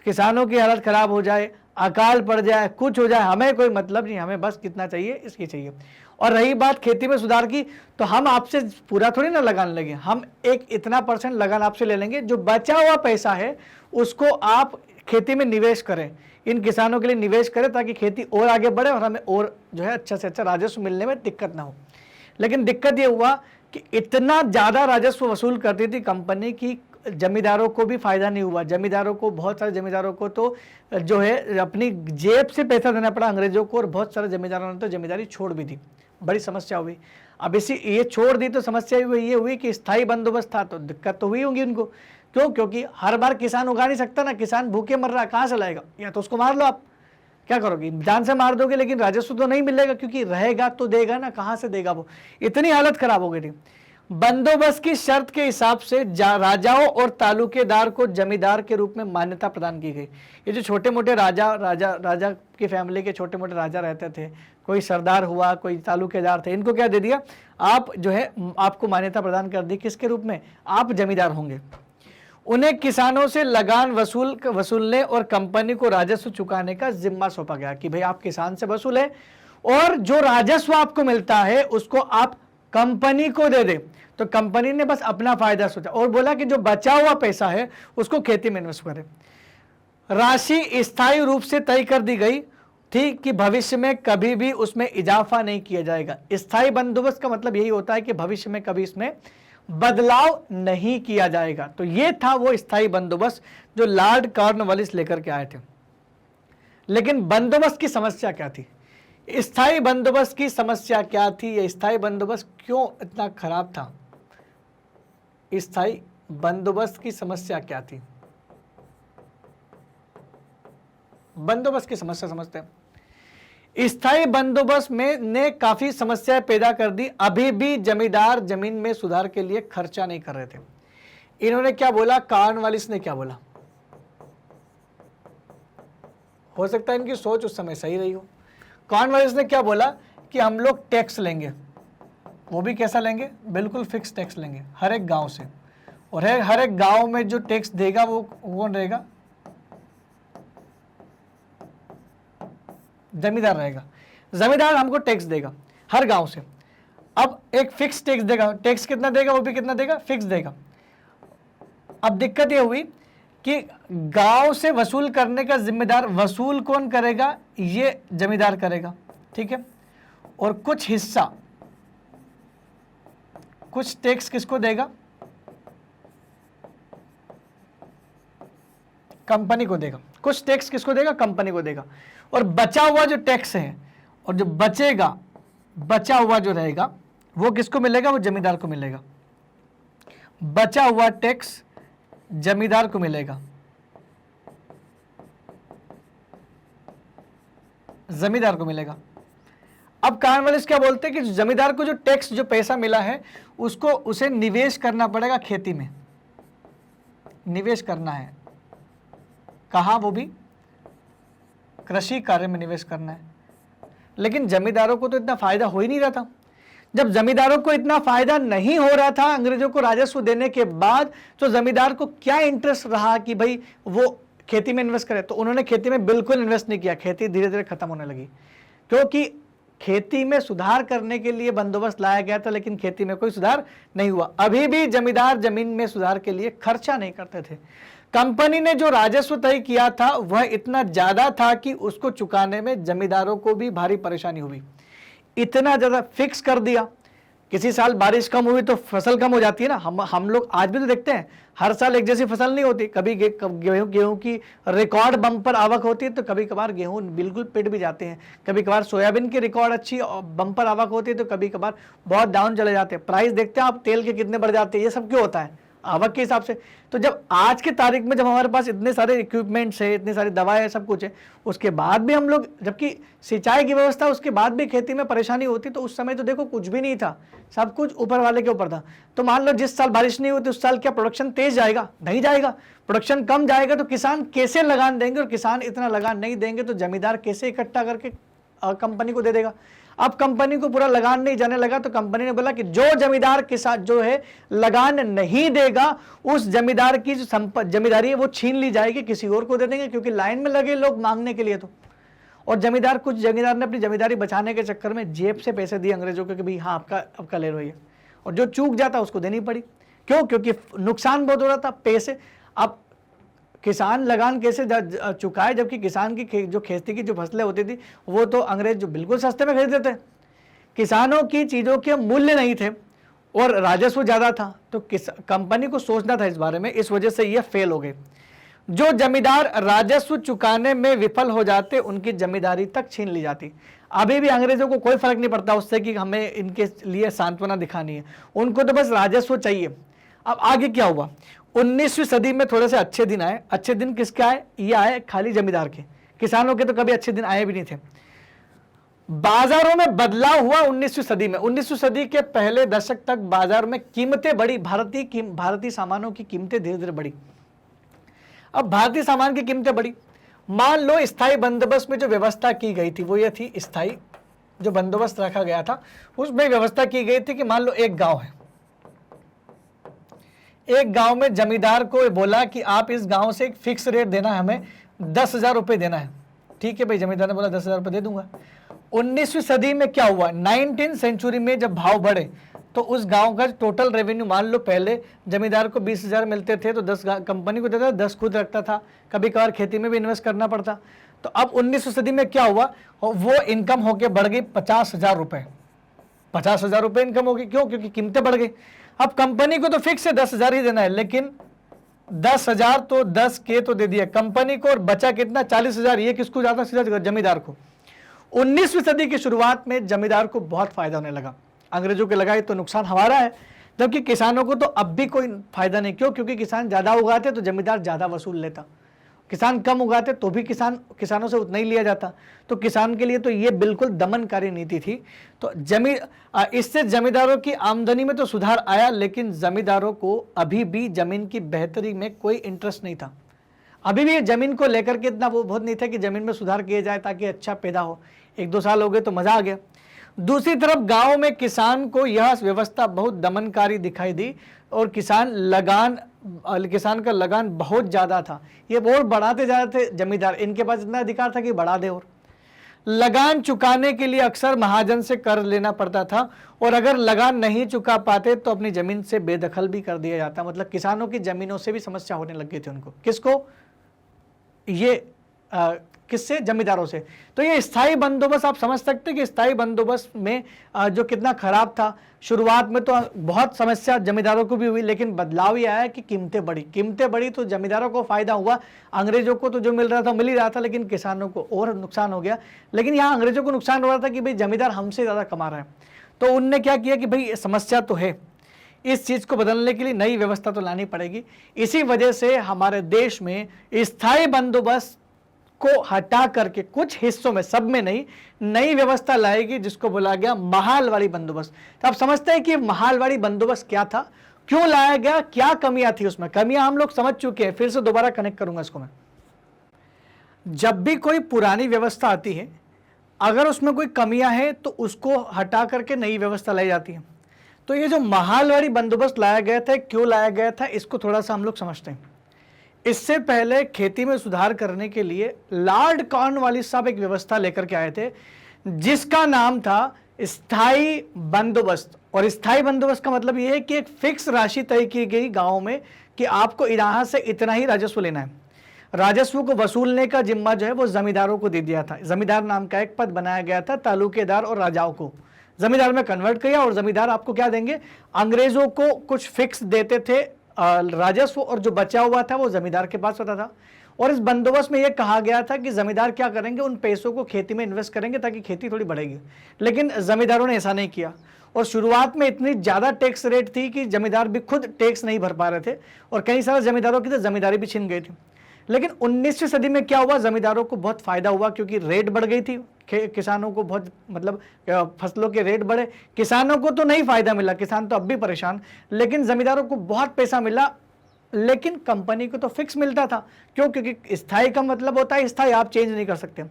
किसानों की हालत खराब हो जाए, अकाल पड़ जाए, कुछ हो जाए, हमें कोई मतलब नहीं, हमें बस कितना चाहिए इसकी चाहिए। और रही बात खेती में सुधार की, तो हम आपसे पूरा थोड़ी ना लगान लेंगे, हम एक इतना % लगान आपसे ले लेंगे, जो बचा हुआ पैसा है उसको आप खेती में निवेश करें, इन किसानों के लिए निवेश करें, ताकि खेती और आगे बढ़े और हमें और जो है अच्छा से अच्छा राजस्व मिलने में दिक्कत ना हो। लेकिन दिक्कत ये हुआ कि इतना ज़्यादा राजस्व वसूल करती थी कंपनी की, जमींदारों को भी फायदा नहीं हुआ। जमींदारों को, बहुत सारे जमींदारों को तो जो है अपनी जेब से पैसा देना पड़ा अंग्रेजों को, और बहुत सारे जमींदारों ने तो जमींदारी छोड़ भी दी, बड़ी समस्या हुई। अब ये छोड़ दी तो समस्या ये हुई कि स्थायी बंदोबस्त था तो दिक्कत तो हुई होगी उनको। क्यों? क्योंकि हर बार किसान उगा नहीं सकता ना, किसान भूखे मर रहा है, कहाँ से लाएगा? या तो उसको मार लो, आप क्या करोगे? जान से मार दोगे, लेकिन राजस्व तो नहीं मिलेगा, क्योंकि रहेगा तो देगा ना, कहाँ से देगा वो? इतनी हालत खराब हो गई थी। बंदोबस्त की शर्त के हिसाब से राजाओं और तालुकेदार को जमींदार के रूप में मान्यता प्रदान की गई। ये जो छोटे मोटे राजा की फैमिली के छोटे मोटे राजा रहते थे, कोई सरदार हुआ, कोई तालुकेदार थे, इनको क्या दे दिया, आप जो है आपको मान्यता प्रदान कर दी, किसके रूप में? आप जमींदार होंगे। उन्हें किसानों से लगान वसूलने और कंपनी को राजस्व चुकाने का जिम्मा सौंपा गया, कि भाई आप किसान से वसूले और जो राजस्व आपको मिलता है उसको आप कंपनी को दे दे। तो कंपनी ने बस अपना फायदा सोचा और बोला कि जो बचा हुआ पैसा है उसको खेती में इन्वेस्ट करें। राशि स्थायी रूप से तय कर दी गई थी कि भविष्य में कभी भी उसमें इजाफा नहीं किया जाएगा। स्थायी बंदोबस्त का मतलब यही होता है कि भविष्य में कभी इसमें बदलाव नहीं किया जाएगा। तो ये था वो स्थायी बंदोबस्त जो लॉर्ड कॉर्नवालिस लेकर के आए थे। लेकिन बंदोबस्त की समस्या क्या थी? स्थायी बंदोबस्त की समस्या क्या थी? ये स्थायी बंदोबस्त क्यों इतना खराब था? स्थायी बंदोबस्त की समस्या क्या थी? बंदोबस्त की समस्या समझते हैं। स्थायी बंदोबस्त में ने काफी समस्याएं पैदा कर दी। अभी भी जमींदार जमीन में सुधार के लिए खर्चा नहीं कर रहे थे। इन्होंने क्या बोला? कॉर्नवालिस ने क्या बोला? हो सकता है इनकी सोच उस समय सही रही हो। कॉर्नवालिस ने क्या बोला कि हम लोग टैक्स लेंगे, वो भी कैसा लेंगे? बिल्कुल फिक्स टैक्स लेंगे हर एक गांव से, और हर एक गांव में जो टैक्स देगा वो कौन रहेगा? जमींदार रहेगा। जमींदार हमको टैक्स देगा हर गांव से। अब एक फिक्स टैक्स देगा, टैक्स कितना देगा? वो भी कितना देगा? फिक्स देगा। अब दिक्कत ये हुई कि गांव से वसूल करने का जिम्मेदार, वसूल कौन करेगा? ये जमींदार करेगा, ठीक है। और कुछ हिस्सा, कुछ टैक्स किसको देगा? कंपनी को देगा। कुछ टैक्स किसको देगा? कंपनी को देगा। और बचा हुआ जो टैक्स है, और जो बचेगा, बचा हुआ जो रहेगा, वो किसको मिलेगा? वो जमींदार को मिलेगा। बचा हुआ टैक्स जमींदार को मिलेगा, जमींदार को मिलेगा। अब कॉर्नवालिस क्या बोलते हैं कि जमींदार को जो टैक्स, जो पैसा मिला है, उसको उसे निवेश करना पड़ेगा खेती में। निवेश करना है कहाँ? वो भी कृषि कार्य में निवेश करना है। लेकिन जमींदारों को तो इतना फायदा हो ही नहीं रहा था। जब जमींदारों को इतना फायदा नहीं हो रहा था अंग्रेजों को राजस्व देने के बाद, तो जमींदार को क्या इंटरेस्ट रहा कि भाई वो खेती में इन्वेस्ट करे? तो उन्होंने खेती में बिल्कुल इन्वेस्ट नहीं किया। खेती धीरे धीरे खत्म होने लगी, क्योंकि खेती में सुधार करने के लिए बंदोबस्त लाया गया था, लेकिन खेती में कोई सुधार नहीं हुआ। अभी भी जमींदार जमीन में सुधार के लिए खर्चा नहीं करते थे। कंपनी ने जो राजस्व तय किया था वह इतना ज्यादा था कि उसको चुकाने में जमींदारों को भी भारी परेशानी हुई। इतना ज्यादा फिक्स कर दिया। किसी साल बारिश कम हुई तो फसल कम हो जाती है ना। हम लोग आज भी तो देखते हैं, हर साल एक जैसी फसल नहीं होती। कभी गेहूं की रिकॉर्ड बम्पर आवक होती है, तो कभी कभार गेहूं बिल्कुल पिट भी जाते हैं। कभी कभार सोयाबीन की रिकॉर्ड अच्छी बम्पर आवक होती है, तो कभी कभार बहुत डाउन चले जाते हैं। प्राइस देखते हैं आप, तेल के कितने बढ़ जाते हैं। ये सब क्यों होता है? आवक के हिसाब से। तो जब आज की तारीख में जब हमारे पास इतने सारे इक्विपमेंट्स है, इतनी सारी दवाएं है, सब कुछ है, उसके बाद भी हम लोग, जबकि सिंचाई की व्यवस्था, उसके बाद भी खेती में परेशानी होती, तो उस समय तो देखो कुछ भी नहीं था, सब कुछ ऊपर वाले के ऊपर था। तो मान लो जिस साल बारिश नहीं होती उस साल क्या प्रोडक्शन तेज जाएगा? नहीं जाएगा। प्रोडक्शन कम जाएगा तो किसान कैसे लगान देंगे? और किसान इतना लगान नहीं देंगे तो जमींदार कैसे इकट्ठा करके कंपनी को दे देगा? अब कंपनी को पूरा लगान नहीं जाने लगा, तो कंपनी ने बोला कि जो जमींदार के साथ जो है लगान नहीं देगा, उस जमींदार की जो जमींदारी है वो छीन ली जाएगी, किसी और को दे देंगे, क्योंकि लाइन में लगे लोग मांगने के लिए। तो और जमींदार, कुछ जमींदार ने अपनी जमींदारी बचाने के चक्कर में जेब से पैसे दिए अंग्रेजों को कि भाई हाँ आपका ले लो ये, और जो चूक जाता उसको देनी पड़ी। क्यों? क्योंकि नुकसान बहुत हो रहा था, पैसे। अब किसान लगान कैसे चुकाए, जबकि किसान की जो खेती की जो फसलें होती थी वो तो अंग्रेज जो बिल्कुल सस्ते में खरीदते थे। किसानों की चीज़ों के मूल्य नहीं थे और राजस्व ज़्यादा था, तो कंपनी को सोचना था इस बारे में। इस वजह से ये फेल हो गए। जो जमींदार राजस्व चुकाने में विफल हो जाते उनकी जमींदारी तक छीन ली जाती। अभी भी अंग्रेजों को कोई फर्क नहीं पड़ता उससे कि हमें इनके लिए सांत्वना दिखानी है, उनको तो बस राजस्व चाहिए। अब आगे क्या हुआ? 19वीं सदी में थोड़े से अच्छे दिन आए। अच्छे दिन किसके आए? ये आए खाली जमींदार के। किसानों के तो कभी अच्छे दिन आए भी नहीं थे। बाजारों में बदलाव हुआ 19वीं सदी में। 19वीं सदी के पहले दशक तक बाजार में कीमतें बढ़ी। भारतीय सामानों की कीमतें धीरे धीरे बढ़ी। अब भारतीय सामान की कीमतें बढ़ी। मान लो स्थायी बंदोबस्त में जो व्यवस्था की गई थी वो ये थी, स्थायी जो बंदोबस्त रखा गया था उसमें व्यवस्था की गई थी कि मान लो एक गांव है, एक गांव में जमींदार को बोला कि आप इस गांव से एक फिक्स रेट देना है, हमें 10,000 रुपये देना है। ठीक है भाई, जमींदार ने बोला 10,000 रुपये दे दूंगा। 19वीं सदी में क्या हुआ? 19th सेंचुरी में जब भाव बढ़े तो उस गांव का टोटल रेवेन्यू, मान लो पहले जमींदार को 20,000 मिलते थे तो 10 कंपनी को देता था, 10 खुद रखता था, कभी कभार खेती में भी इन्वेस्ट करना पड़ता। तो अब 19वीं सदी में क्या हुआ? वो इनकम होके बढ़ गई 50,000 रुपये। 50,000 रुपये इनकम होगी। क्यों? क्योंकि कीमतें बढ़ गई। अब कंपनी को तो फिक्स है 10,000 ही देना है, लेकिन 10,000 तो 10 के तो दे दिया कंपनी को, और बचा कितना? 40,000। ये किसको जाता? सीधा जमींदार को। 19वीं सदी की शुरुआत में जमींदार को बहुत फायदा होने लगा। अंग्रेजों के लगा तो नुकसान हमारा है, जबकि किसानों को तो अब भी कोई फायदा नहीं। क्यों? क्योंकि किसान ज्यादा उगाते तो जमींदार ज्यादा वसूल लेता, किसान कम उगाते तो भी किसानों से उतना ही लिया जाता। तो किसान के लिए तो ये बिल्कुल दमनकारी नीति थी। तो इससे जमींदारों की आमदनी में तो सुधार आया, लेकिन जमींदारों को अभी भी जमीन की बेहतरी में कोई इंटरेस्ट नहीं था। अभी भी जमीन को लेकर के इतना वो बहुत नहीं था कि जमीन में सुधार किया जाए ताकि अच्छा पैदा हो। 1-2 साल हो गए तो मजा आ गया। दूसरी तरफ गांव में किसान को यह व्यवस्था बहुत दमनकारी दिखाई दी और किसान का लगान बहुत ज्यादा था। ये और बढ़ाते जा रहे थे जमींदार, इनके पास इतना अधिकार था कि बढ़ा दे। और लगान चुकाने के लिए अक्सर महाजन से कर्ज लेना पड़ता था, और अगर लगान नहीं चुका पाते तो अपनी जमीन से बेदखल भी कर दिया जाता। मतलब किसानों की जमीनों से भी समस्या होने लग गई थी उनको। किसको? ये किससे? जमींदारों से। तो ये स्थायी बंदोबस्त, आप समझ सकते हैं कि स्थायी बंदोबस्त में जो कितना खराब था। शुरुआत में तो बहुत समस्या जमींदारों को भी हुई, लेकिन बदलाव ये आया कि कीमतें बढ़ी तो जमींदारों को फायदा हुआ। अंग्रेजों को तो जो मिल रहा था मिल ही रहा था, लेकिन किसानों को और नुकसान हो गया। लेकिन यहाँ अंग्रेजों को नुकसान हो रहा था कि भाई जमींदार हमसे ज्यादा कमा रहा है। तो उनने क्या किया कि भाई समस्या तो है, इस चीज को बदलने के लिए नई व्यवस्था तो लानी पड़ेगी। इसी वजह से हमारे देश में स्थायी बंदोबस्त को हटा करके कुछ हिस्सों में, सब में नहीं, नई व्यवस्था लाएगी जिसको बोला गया महालवाड़ी बंदोबस्त। तो आप समझते हैं कि महालवाड़ी बंदोबस्त क्या था, क्यों लाया गया, क्या कमियां थी उसमें? कमियां हम लोग समझ चुके हैं, फिर से दोबारा कनेक्ट करूंगा इसको मैं। जब भी कोई पुरानी व्यवस्था आती है, अगर उसमें कोई कमियां हैं तो उसको हटा करके नई व्यवस्था लाई जाती है। तो ये जो महालवाड़ी बंदोबस्त लाया गया था, क्यों लाया गया था, इसको थोड़ा सा हम लोग समझते हैं। इससे पहले खेती में सुधार करने के लिए लॉर्ड कॉर्नवालिस साहब एक व्यवस्था लेकर के आए थे जिसका नाम था स्थायी बंदोबस्त। और स्थायी बंदोबस्त का मतलब यह है कि एक फिक्स राशि तय की गई गांव में कि आपको यहाँ से इतना ही राजस्व लेना है। राजस्व को वसूलने का जिम्मा जो है वो जमींदारों को दे दिया था। जमींदार नाम का एक पद बनाया गया था, तालुकेदार और राजाओं को जमींदार में कन्वर्ट किया, और जमींदार आपको क्या देंगे, अंग्रेजों को कुछ फिक्स देते थे राजस्व, और जो बचा हुआ था वो जमींदार के पास होता था। और इस बंदोबस्त में यह कहा गया था कि जमींदार क्या करेंगे, उन पैसों को खेती में इन्वेस्ट करेंगे ताकि खेती थोड़ी बढ़ेगी। लेकिन जमींदारों ने ऐसा नहीं किया, और शुरुआत में इतनी ज़्यादा टैक्स रेट थी कि जमींदार भी खुद टैक्स नहीं भर पा रहे थे, और कई सारे जमींदारों की तो जमींदारी भी छिन गई थी। लेकिन 19वीं सदी में क्या हुआ, जमींदारों को बहुत फायदा हुआ क्योंकि रेट बढ़ गई थी, किसानों को बहुत मतलब फसलों के रेट बढ़े। किसानों को तो नहीं फायदा मिला, किसान तो अब भी परेशान, लेकिन जमींदारों को बहुत पैसा मिला। लेकिन कंपनी को तो फिक्स मिलता था, क्यों, क्योंकि स्थायी का मतलब होता है स्थायी, आप चेंज नहीं कर सकते।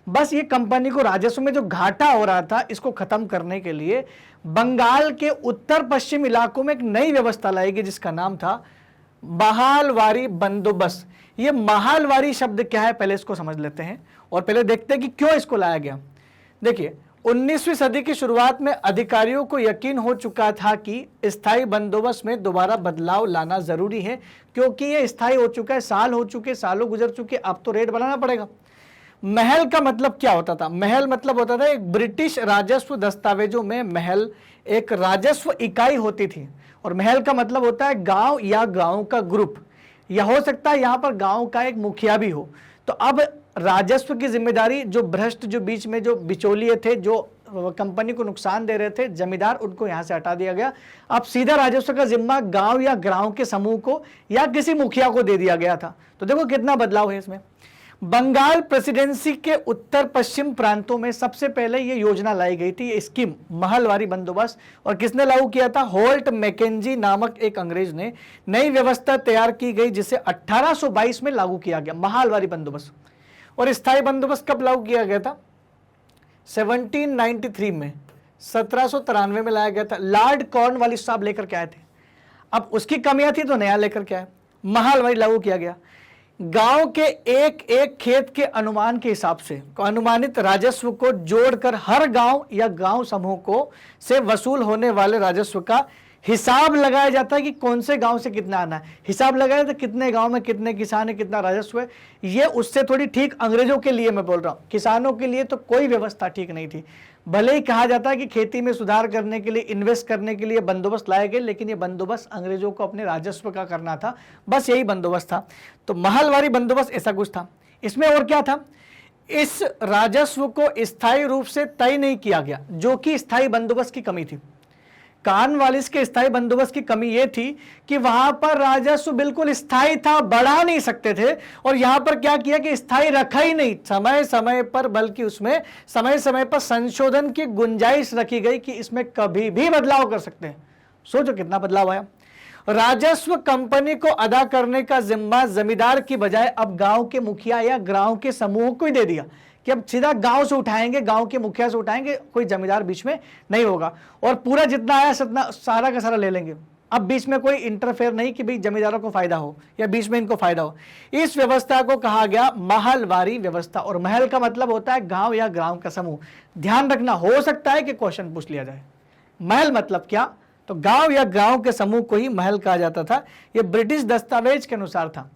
बस ये कंपनी को राजस्व में जो घाटा हो रहा था, इसको खत्म करने के लिए बंगाल के उत्तर पश्चिम इलाकों में एक नई व्यवस्था लाई गई जिसका नाम था महालवारी बंदोबस्त। ये महालवारी शब्द क्या है, पहले इसको समझ लेते हैं और पहले देखते हैं कि क्यों इसको लाया गया। देखिए, 19वीं सदी की शुरुआत में अधिकारियों को यकीन हो चुका था कि स्थायी बंदोबस्त में दोबारा बदलाव लाना जरूरी है, क्योंकि ये स्थायी हो चुका है, साल हो चुके, सालों गुजर चुके, अब तो रेट बढ़ाना पड़ेगा। महल का मतलब क्या होता था, महल मतलब होता था एक ब्रिटिश राजस्व दस्तावेजों में महल एक राजस्व इकाई होती थी, और महल का मतलब होता है गांव या गांव का ग्रुप, या हो सकता है यहां पर गांव का एक मुखिया भी हो। तो अब राजस्व की जिम्मेदारी जो भ्रष्ट, जो बीच में जो बिचौलिए थे, जो कंपनी को नुकसान दे रहे थे जमींदार, उनको यहां से हटा दिया गया। अब सीधा राजस्व का जिम्मा गांव या गांव के समूह को या किसी मुखिया को दे दिया गया था। तो देखो कितना बदलाव है इसमें। बंगाल प्रेसिडेंसी के उत्तर पश्चिम प्रांतों में सबसे पहले ये योजना लाई गई थी, ये स्कीम महलवारी बंदोबस्त। और किसने लागू किया था, होल्ट मैकेंजी नामक एक अंग्रेज ने नई व्यवस्था तैयार की गई जिसे 1822 में लागू किया गया महलवारी बंदोबस्त। और स्थायी बंदोबस्त कब लागू किया गया था, 1793 में, 1793 में लाया गया था। लॉर्ड कॉर्नवालिस साहब लेकर के आए थे। अब उसकी कमियां थी तो नया लेकर के आए, महलवारी लागू किया गया। गांव के एक एक खेत के अनुमान के हिसाब से अनुमानित राजस्व को जोड़कर हर गांव या गांव समूह को से वसूल होने वाले राजस्व का हिसाब लगाया जाता है कि कौन से गांव से कितना आना है। हिसाब लगाया जाता है कितने गांव में कितने किसान है, कितना राजस्व है। ये उससे थोड़ी ठीक, अंग्रेजों के लिए मैं बोल रहा हूं, किसानों के लिए तो कोई व्यवस्था ठीक नहीं थी। भले ही कहा जाता है कि खेती में सुधार करने के लिए, इन्वेस्ट करने के लिए बंदोबस्त लाए गए, लेकिन ये बंदोबस्त अंग्रेजों को अपने राजस्व का करना था, बस यही बंदोबस्त था। तो महलवारी बंदोबस्त ऐसा कुछ था। इसमें और क्या था, इस राजस्व को स्थायी रूप से तय नहीं किया गया, जो कि स्थायी बंदोबस्त की कमी थी। कॉर्नवालिस के स्थायी बंदोबस्त की कमी यह थी कि वहां पर राजस्व बिल्कुल स्थायी था, बढ़ा नहीं सकते थे। और यहां पर क्या किया कि स्थायी रखा ही नहीं समय समय पर, बल्कि उसमें समय समय पर संशोधन की गुंजाइश रखी गई कि इसमें कभी भी बदलाव कर सकते हैं। सोचो कितना बदलाव आया। राजस्व कंपनी को अदा करने का जिम्मा जमींदार की बजाय अब गांव के मुखिया या गांव के समूह को ही दे दिया कि अब सीधा गांव से उठाएंगे, गांव के मुखिया से उठाएंगे, कोई जमींदार बीच में नहीं होगा, और पूरा जितना आया सारा का सारा ले लेंगे। अब बीच में कोई इंटरफेयर नहीं कि भाई जमींदारों को फायदा हो या बीच में इनको फायदा हो। इस व्यवस्था को कहा गया महलवारी व्यवस्था। और महल का मतलब होता है गांव या गांव का समूह। ध्यान रखना, हो सकता है कि क्वेश्चन पूछ लिया जाए, महल मतलब क्या, तो गांव या गांव के समूह को ही महल कहा जाता था। यह ब्रिटिश दस्तावेज के अनुसार था।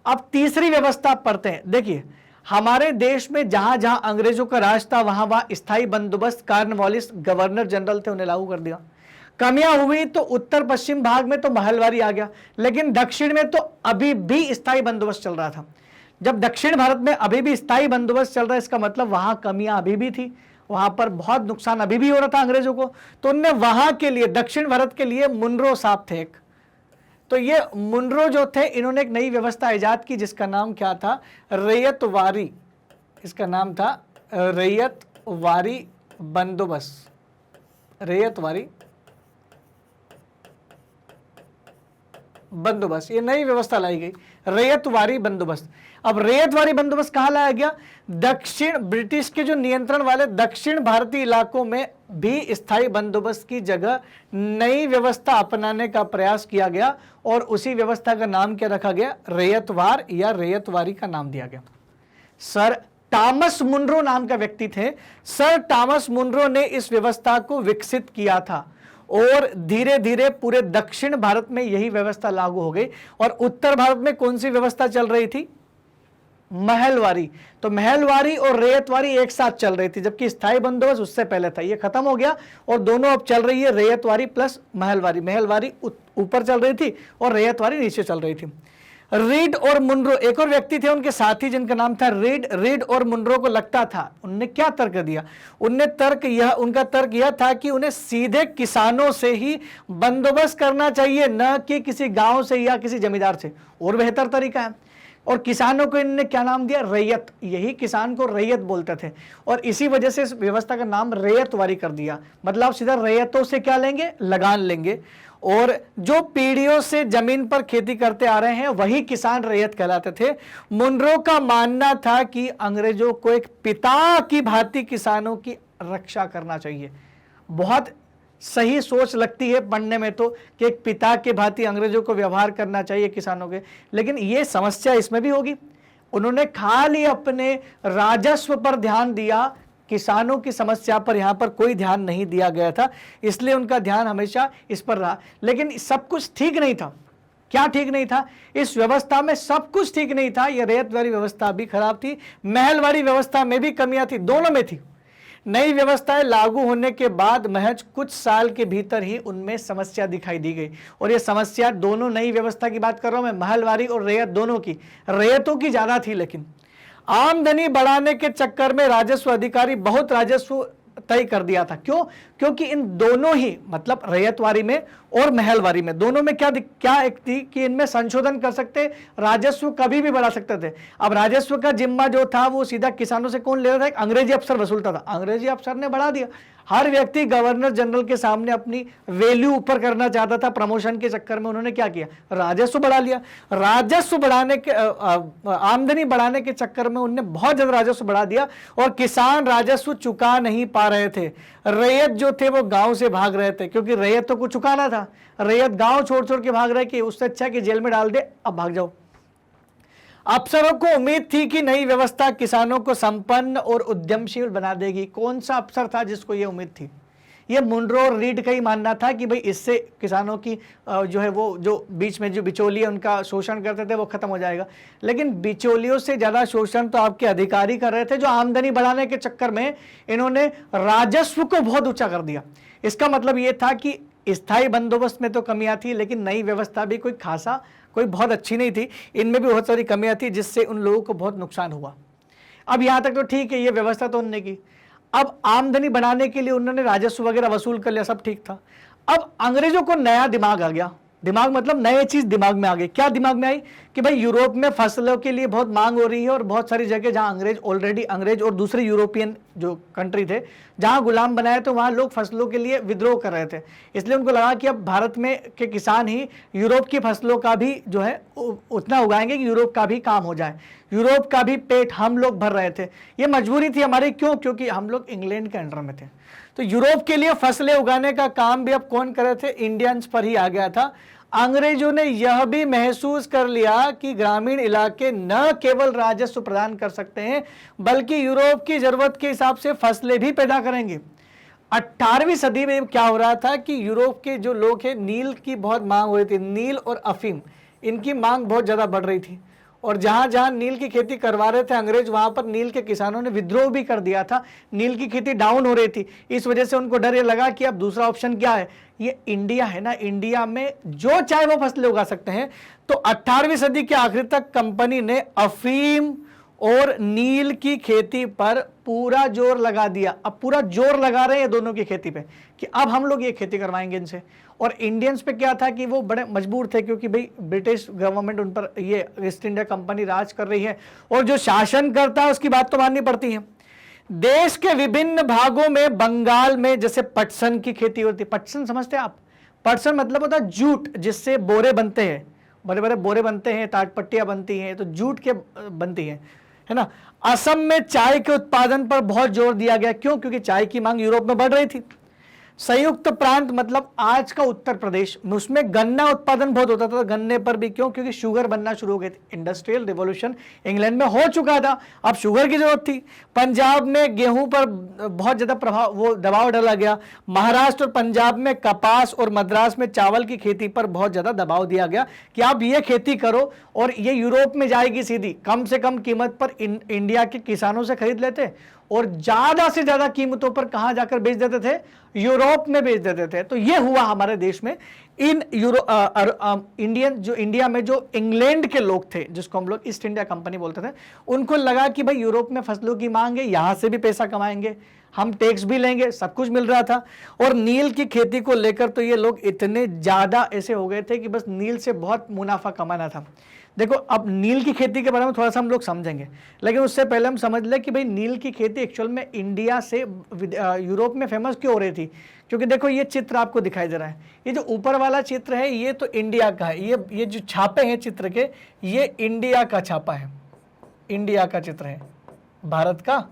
अब तीसरी व्यवस्था पढ़ते हैं। देखिए, हमारे देश में जहां जहां अंग्रेजों का राज था वहां वहां स्थायी बंदोबस्त कॉर्नवालिस गवर्नर जनरल थे, उन्हें लागू कर दिया। कमियां हुई तो उत्तर पश्चिम भाग में तो महलवारी आ गया, लेकिन दक्षिण में तो अभी भी स्थायी बंदोबस्त चल रहा था। जब दक्षिण भारत में अभी भी स्थायी बंदोबस्त चल रहा है, इसका मतलब वहां कमियां अभी भी थी, वहां पर बहुत नुकसान अभी भी हो रहा था अंग्रेजों को। तो उनने वहां के लिए, दक्षिण भारत के लिए मुनरो साहब थे एक, तो ये मुनरो जो थे, इन्होंने एक नई व्यवस्था इजाद की जिसका नाम क्या था, रैयतवारी। इसका नाम था रैयतवारी बंदोबस्त, रैयतवारी बंदोबस्त। ये नई व्यवस्था लाई गई, रैयतवारी बंदोबस्त। अब रैयतवारी बंदोबस्त कहां लाया गया, दक्षिण ब्रिटिश के जो नियंत्रण वाले दक्षिण भारतीय इलाकों में भी स्थायी बंदोबस्त की जगह नई व्यवस्था अपनाने का प्रयास किया गया, और उसी व्यवस्था का नाम क्या रखा गया, रैयतवार या रैयतवारी का नाम दिया गया। सर टॉमस मुनरो नाम का व्यक्ति थे। सर टॉमस मुनरो ने इस व्यवस्था को विकसित किया था और धीरे धीरे पूरे दक्षिण भारत में यही व्यवस्था लागू हो गई। और उत्तर भारत में कौन सी व्यवस्था चल रही थी? महलवारी। तो महलवारी और रैयतवारी एक साथ चल रही थी, जबकि स्थायी बंदोबस्त उससे पहले था। ये खत्म हो गया और दोनों अब चल रही है रैयतवारी प्लस महलवारी। महलवारी ऊपर चल रही थी और रैयतवारी नीचे चल रही थी। रीड और मुनरो एक और व्यक्ति थे उनके साथी, जिनका नाम था रीड। रीड और मुनरो को लगता था, उनने क्या तर्क दिया? उनका तर्क यह था कि उन्हें सीधे किसानों से ही बंदोबस्त करना चाहिए, न कि किसी गांव से या किसी जमींदार से, और बेहतर तरीका है। और किसानों को इन्होंने क्या नाम दिया? रैयत। यही किसान को रैयत बोलते थे और इसी वजह से इस व्यवस्था का नाम रैयतवारी कर दिया। मतलब सीधा रैयतों से क्या लेंगे? लगान लेंगे। और जो पीढ़ियों से जमीन पर खेती करते आ रहे हैं वही किसान रैयत कहलाते थे। मुनरो का मानना था कि अंग्रेजों को एक पिता की भांति किसानों की रक्षा करना चाहिए। बहुत सही सोच लगती है पढ़ने में तो कि एक पिता के भांति अंग्रेजों को व्यवहार करना चाहिए किसानों के, लेकिन ये समस्या इसमें भी होगी। उन्होंने खाली अपने राजस्व पर ध्यान दिया, किसानों की समस्या पर यहां पर कोई ध्यान नहीं दिया गया था, इसलिए उनका ध्यान हमेशा इस पर रहा। लेकिन सब कुछ ठीक नहीं था। क्या ठीक नहीं था? इस व्यवस्था में सब कुछ ठीक नहीं था। यह रैयतवारी व्यवस्था भी खराब थी, महलवारी व्यवस्था में भी कमियां थी, दोनों में थी। नई व्यवस्थाएं लागू होने के बाद महज कुछ साल के भीतर ही उनमें समस्या दिखाई दी गई। और यह समस्या दोनों नई व्यवस्था की बात कर रहा हूं मैं, महलवारी और रैयत दोनों की। रैयतों की ज्यादा थी, लेकिन आमदनी बढ़ाने के चक्कर में राजस्व अधिकारी बहुत राजस्व तय कर दिया था। क्यों? क्योंकि इन दोनों ही, मतलब रैयतवारी में और महलवारी में, दोनों में क्या एक थी कि इनमें संशोधन कर सकते, राजस्व कभी भी बढ़ा सकते थे। अब राजस्व का जिम्मा जो था वो सीधा किसानों से कौन ले रहा था? एक अंग्रेजी अफसर वसूलता था। अंग्रेजी अफसर ने बढ़ा दिया। हर व्यक्ति गवर्नर जनरल के सामने अपनी वैल्यू ऊपर करना चाहता था। प्रमोशन के चक्कर में उन्होंने क्या किया? राजस्व बढ़ा लिया। राजस्व बढ़ाने के आमदनी बढ़ाने के चक्कर में उन्होंने बहुत ज्यादा राजस्व बढ़ा दिया और किसान राजस्व चुका नहीं पा रहे थे। रैयत जो थे वो गांव से भाग रहे थे, क्योंकि रैयतों को चुकाना था। रैयत गांव छोड़ छोड़ के भाग रहे कि उससे अच्छा कि जेल में डाल दे, अब भाग जाओ। अफसरों को उम्मीद थी कि नई व्यवस्था किसानों को संपन्न और उद्यमशील बना देगी। कौन सा अफसर था जिसको यह उम्मीद थी? ये मुनरो और रीड का ही मानना था कि भाई इससे किसानों की जो है वो जो बीच में जो बिचौलिए उनका शोषण करते थे वो खत्म हो जाएगा। लेकिन बिचौलियों से ज्यादा शोषण तो आपके अधिकारी कर रहे थे, जो आमदनी बढ़ाने के चक्कर में इन्होंने राजस्व को बहुत ऊंचा कर दिया। इसका मतलब ये था कि स्थायी बंदोबस्त में तो कमियां थी, लेकिन नई व्यवस्था भी कोई बहुत अच्छी नहीं थी। इनमें भी बहुत सारी कमियां थी, जिससे उन लोगों को बहुत नुकसान हुआ। अब यहां तक तो ठीक है, ये व्यवस्था तो उन्होंने की। अब आमदनी बढ़ाने के लिए उन्होंने राजस्व वगैरह वसूल कर लिया, सब ठीक था। अब अंग्रेजों को नया दिमाग आ गया। दिमाग मतलब नए चीज दिमाग में आ गई। क्या दिमाग में आई? कि भाई यूरोप में फसलों के लिए बहुत मांग हो रही है और बहुत सारी जगह जहां अंग्रेज और दूसरे यूरोपियन जो कंट्री थे जहां गुलाम बनाए, तो वहां लोग फसलों के लिए विद्रोह कर रहे थे। इसलिए उनको लगा कि अब भारत में के किसान ही यूरोप की फसलों का भी जो है उतना उगाएंगे कि यूरोप का भी काम हो जाए, यूरोप का भी पेट हम लोग भर रहे थे। ये मजबूरी थी हमारी। क्यों? क्योंकि हम लोग इंग्लैंड के अंडर में थे। तो यूरोप के लिए फसलें उगाने का काम भी अब कौन कर रहे थे? इंडियंस पर ही आ गया था। अंग्रेजों ने यह भी महसूस कर लिया कि ग्रामीण इलाके न केवल राजस्व प्रदान कर सकते हैं, बल्कि यूरोप की जरूरत के हिसाब से फसलें भी पैदा करेंगे। 18वीं सदी में क्या हो रहा था कि यूरोप के जो लोग हैं, नील की बहुत मांग हो रही थी। नील और अफीम, इनकी मांग बहुत ज्यादा बढ़ रही थी। और जहां जहां नील की खेती करवा रहे थे अंग्रेज, वहां पर नील के किसानों ने विद्रोह भी कर दिया था। नील की खेती डाउन हो रही थी। इस वजह से उनको डर ये लगा कि अब दूसरा ऑप्शन क्या है? ये इंडिया है ना, इंडिया में जो चाहे वो फसलें उगा सकते हैं। तो 18वीं सदी के आखिर तक कंपनी ने अफीम और नील की खेती पर पूरा जोर लगा दिया। अब पूरा जोर लगा रहे हैं दोनों की खेती पे कि अब हम लोग ये खेती करवाएंगे इनसे। और इंडियंस पे क्या था कि वो बड़े मजबूर थे, क्योंकि भाई ब्रिटिश गवर्नमेंट उन पर, ये ईस्ट इंडिया कंपनी राज कर रही है और जो शासन करता है उसकी बात तो माननी पड़ती है। देश के विभिन्न भागों में, बंगाल में जैसे पटसन की खेती होती है। पटसन समझते हैं आप? पटसन मतलब होता है जूट, जिससे बोरे बनते हैं, बड़े बड़े बोरे बनते हैं, ताटपट्टियां बनती हैं, तो जूट के बनती हैं, है ना। असम में चाय के उत्पादन पर बहुत जोर दिया गया। क्यों? क्योंकि चाय की मांग यूरोप में बढ़ रही थी। संयुक्त प्रांत मतलब आज का उत्तर प्रदेश, उसमें गन्ना उत्पादन बहुत होता था। गन्ने पर भी क्यों? क्योंकि शुगर बनना शुरू हो गई थी। इंडस्ट्रियल रिवॉल्यूशन इंग्लैंड में हो चुका था, अब शुगर की जरूरत थी। पंजाब में गेहूं पर बहुत ज्यादा दबाव डाला गया। महाराष्ट्र और पंजाब में कपास और मद्रास में चावल की खेती पर बहुत ज्यादा दबाव दिया गया कि आप ये खेती करो, और ये यूरोप में जाएगी सीधी, कम से कम कीमत पर इंडिया के किसानों से खरीद लेते और ज्यादा से ज्यादा कीमतों पर कहां जाकर बेच देते थे? यूरोप में बेच देते थे। तो ये हुआ हमारे देश में। इन इंडिया में जो इंग्लैंड के लोग थे, जिसको हम लोग ईस्ट इंडिया कंपनी बोलते थे, उनको लगा कि भाई यूरोप में फसलों की मांग है, यहां से भी पैसा कमाएंगे, हम टैक्स भी लेंगे, सब कुछ मिल रहा था। और नील की खेती को लेकर तो ये लोग इतने ज्यादा ऐसे हो गए थे कि बस नील से बहुत मुनाफा कमाना था। देखो, अब नील की खेती के बारे में थोड़ा सा हम लोग समझेंगे, लेकिन उससे पहले हम समझ लें कि भाई नील की खेती एक्चुअल में इंडिया से यूरोप में फेमस क्यों हो रही थी। क्योंकि देखो, ये चित्र आपको दिखाई दे रहा है, ये जो ऊपर वाला चित्र है ये तो इंडिया का है, ये जो छापे हैं चित्र के, ये इंडिया का छापा है, इंडिया का चित्र है भारत का।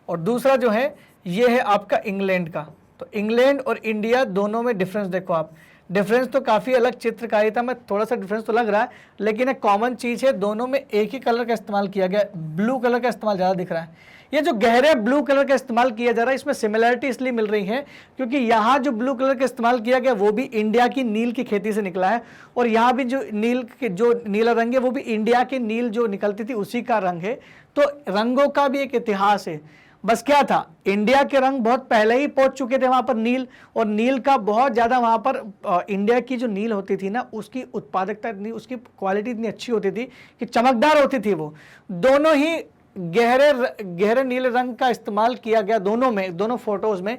और दूसरा जो है ये है आपका इंग्लैंड का। तो इंग्लैंड और इंडिया दोनों में डिफरेंस देखो आप, डिफरेंस तो काफ़ी अलग चित्रकारिता में थोड़ा सा डिफरेंस तो लग रहा है, लेकिन एक कॉमन चीज़ है, दोनों में एक ही कलर का इस्तेमाल किया गया, ब्लू कलर का इस्तेमाल ज़्यादा दिख रहा है। ये जो गहरे ब्लू कलर का इस्तेमाल किया जा रहा है, इसमें सिमिलरिटी इसलिए मिल रही है क्योंकि यहाँ जो ब्लू कलर का इस्तेमाल किया गया वो भी इंडिया की नील की खेती से निकला है, और यहाँ भी जो नीला रंग है वो भी इंडिया की नील जो निकलती थी उसी का रंग है। तो रंगों का भी एक इतिहास है। बस क्या था, इंडिया के रंग बहुत पहले ही पहुंच चुके थे वहां पर नील, और नील का बहुत ज्यादा वहां पर इंडिया की जो नील होती थी ना, उसकी उत्पादकता इतनी, उसकी क्वालिटी इतनी अच्छी होती थी कि चमकदार होती थी। वो दोनों ही गहरे नीले रंग का इस्तेमाल किया गया दोनों में, दोनों फोटोज में।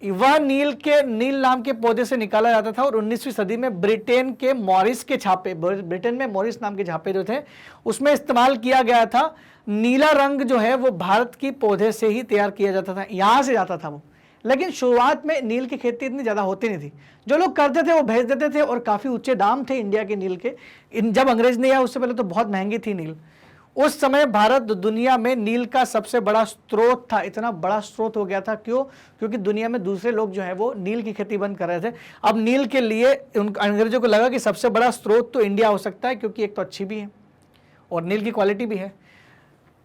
वह नील नाम के पौधे से निकाला जाता था, और 19वीं सदी में ब्रिटेन के मॉरिस के छापे, ब्रिटेन में मॉरिस नाम के छापे जो थे उसमें इस्तेमाल किया गया था। नीला रंग जो है वो भारत की पौधे से ही तैयार किया जाता था, यहां से जाता था वो। लेकिन शुरुआत में नील की खेती इतनी ज्यादा होती नहीं थी, जो लोग करते थे वो भेज देते थे, और काफी ऊंचे दाम थे इंडिया के नील के। जब अंग्रेज नहीं आया उससे पहले तो बहुत महंगी थी नील। उस समय भारत दुनिया में नील का सबसे बड़ा स्रोत था, इतना बड़ा स्रोत हो गया था। क्यों? क्योंकि दुनिया में दूसरे लोग जो है वो नील की खेती बंद कर रहे थे। अब नील के लिए उन अंग्रेजों को लगा कि सबसे बड़ा स्रोत तो इंडिया हो सकता है, क्योंकि एक तो अच्छी भी है और नील की क्वालिटी भी है।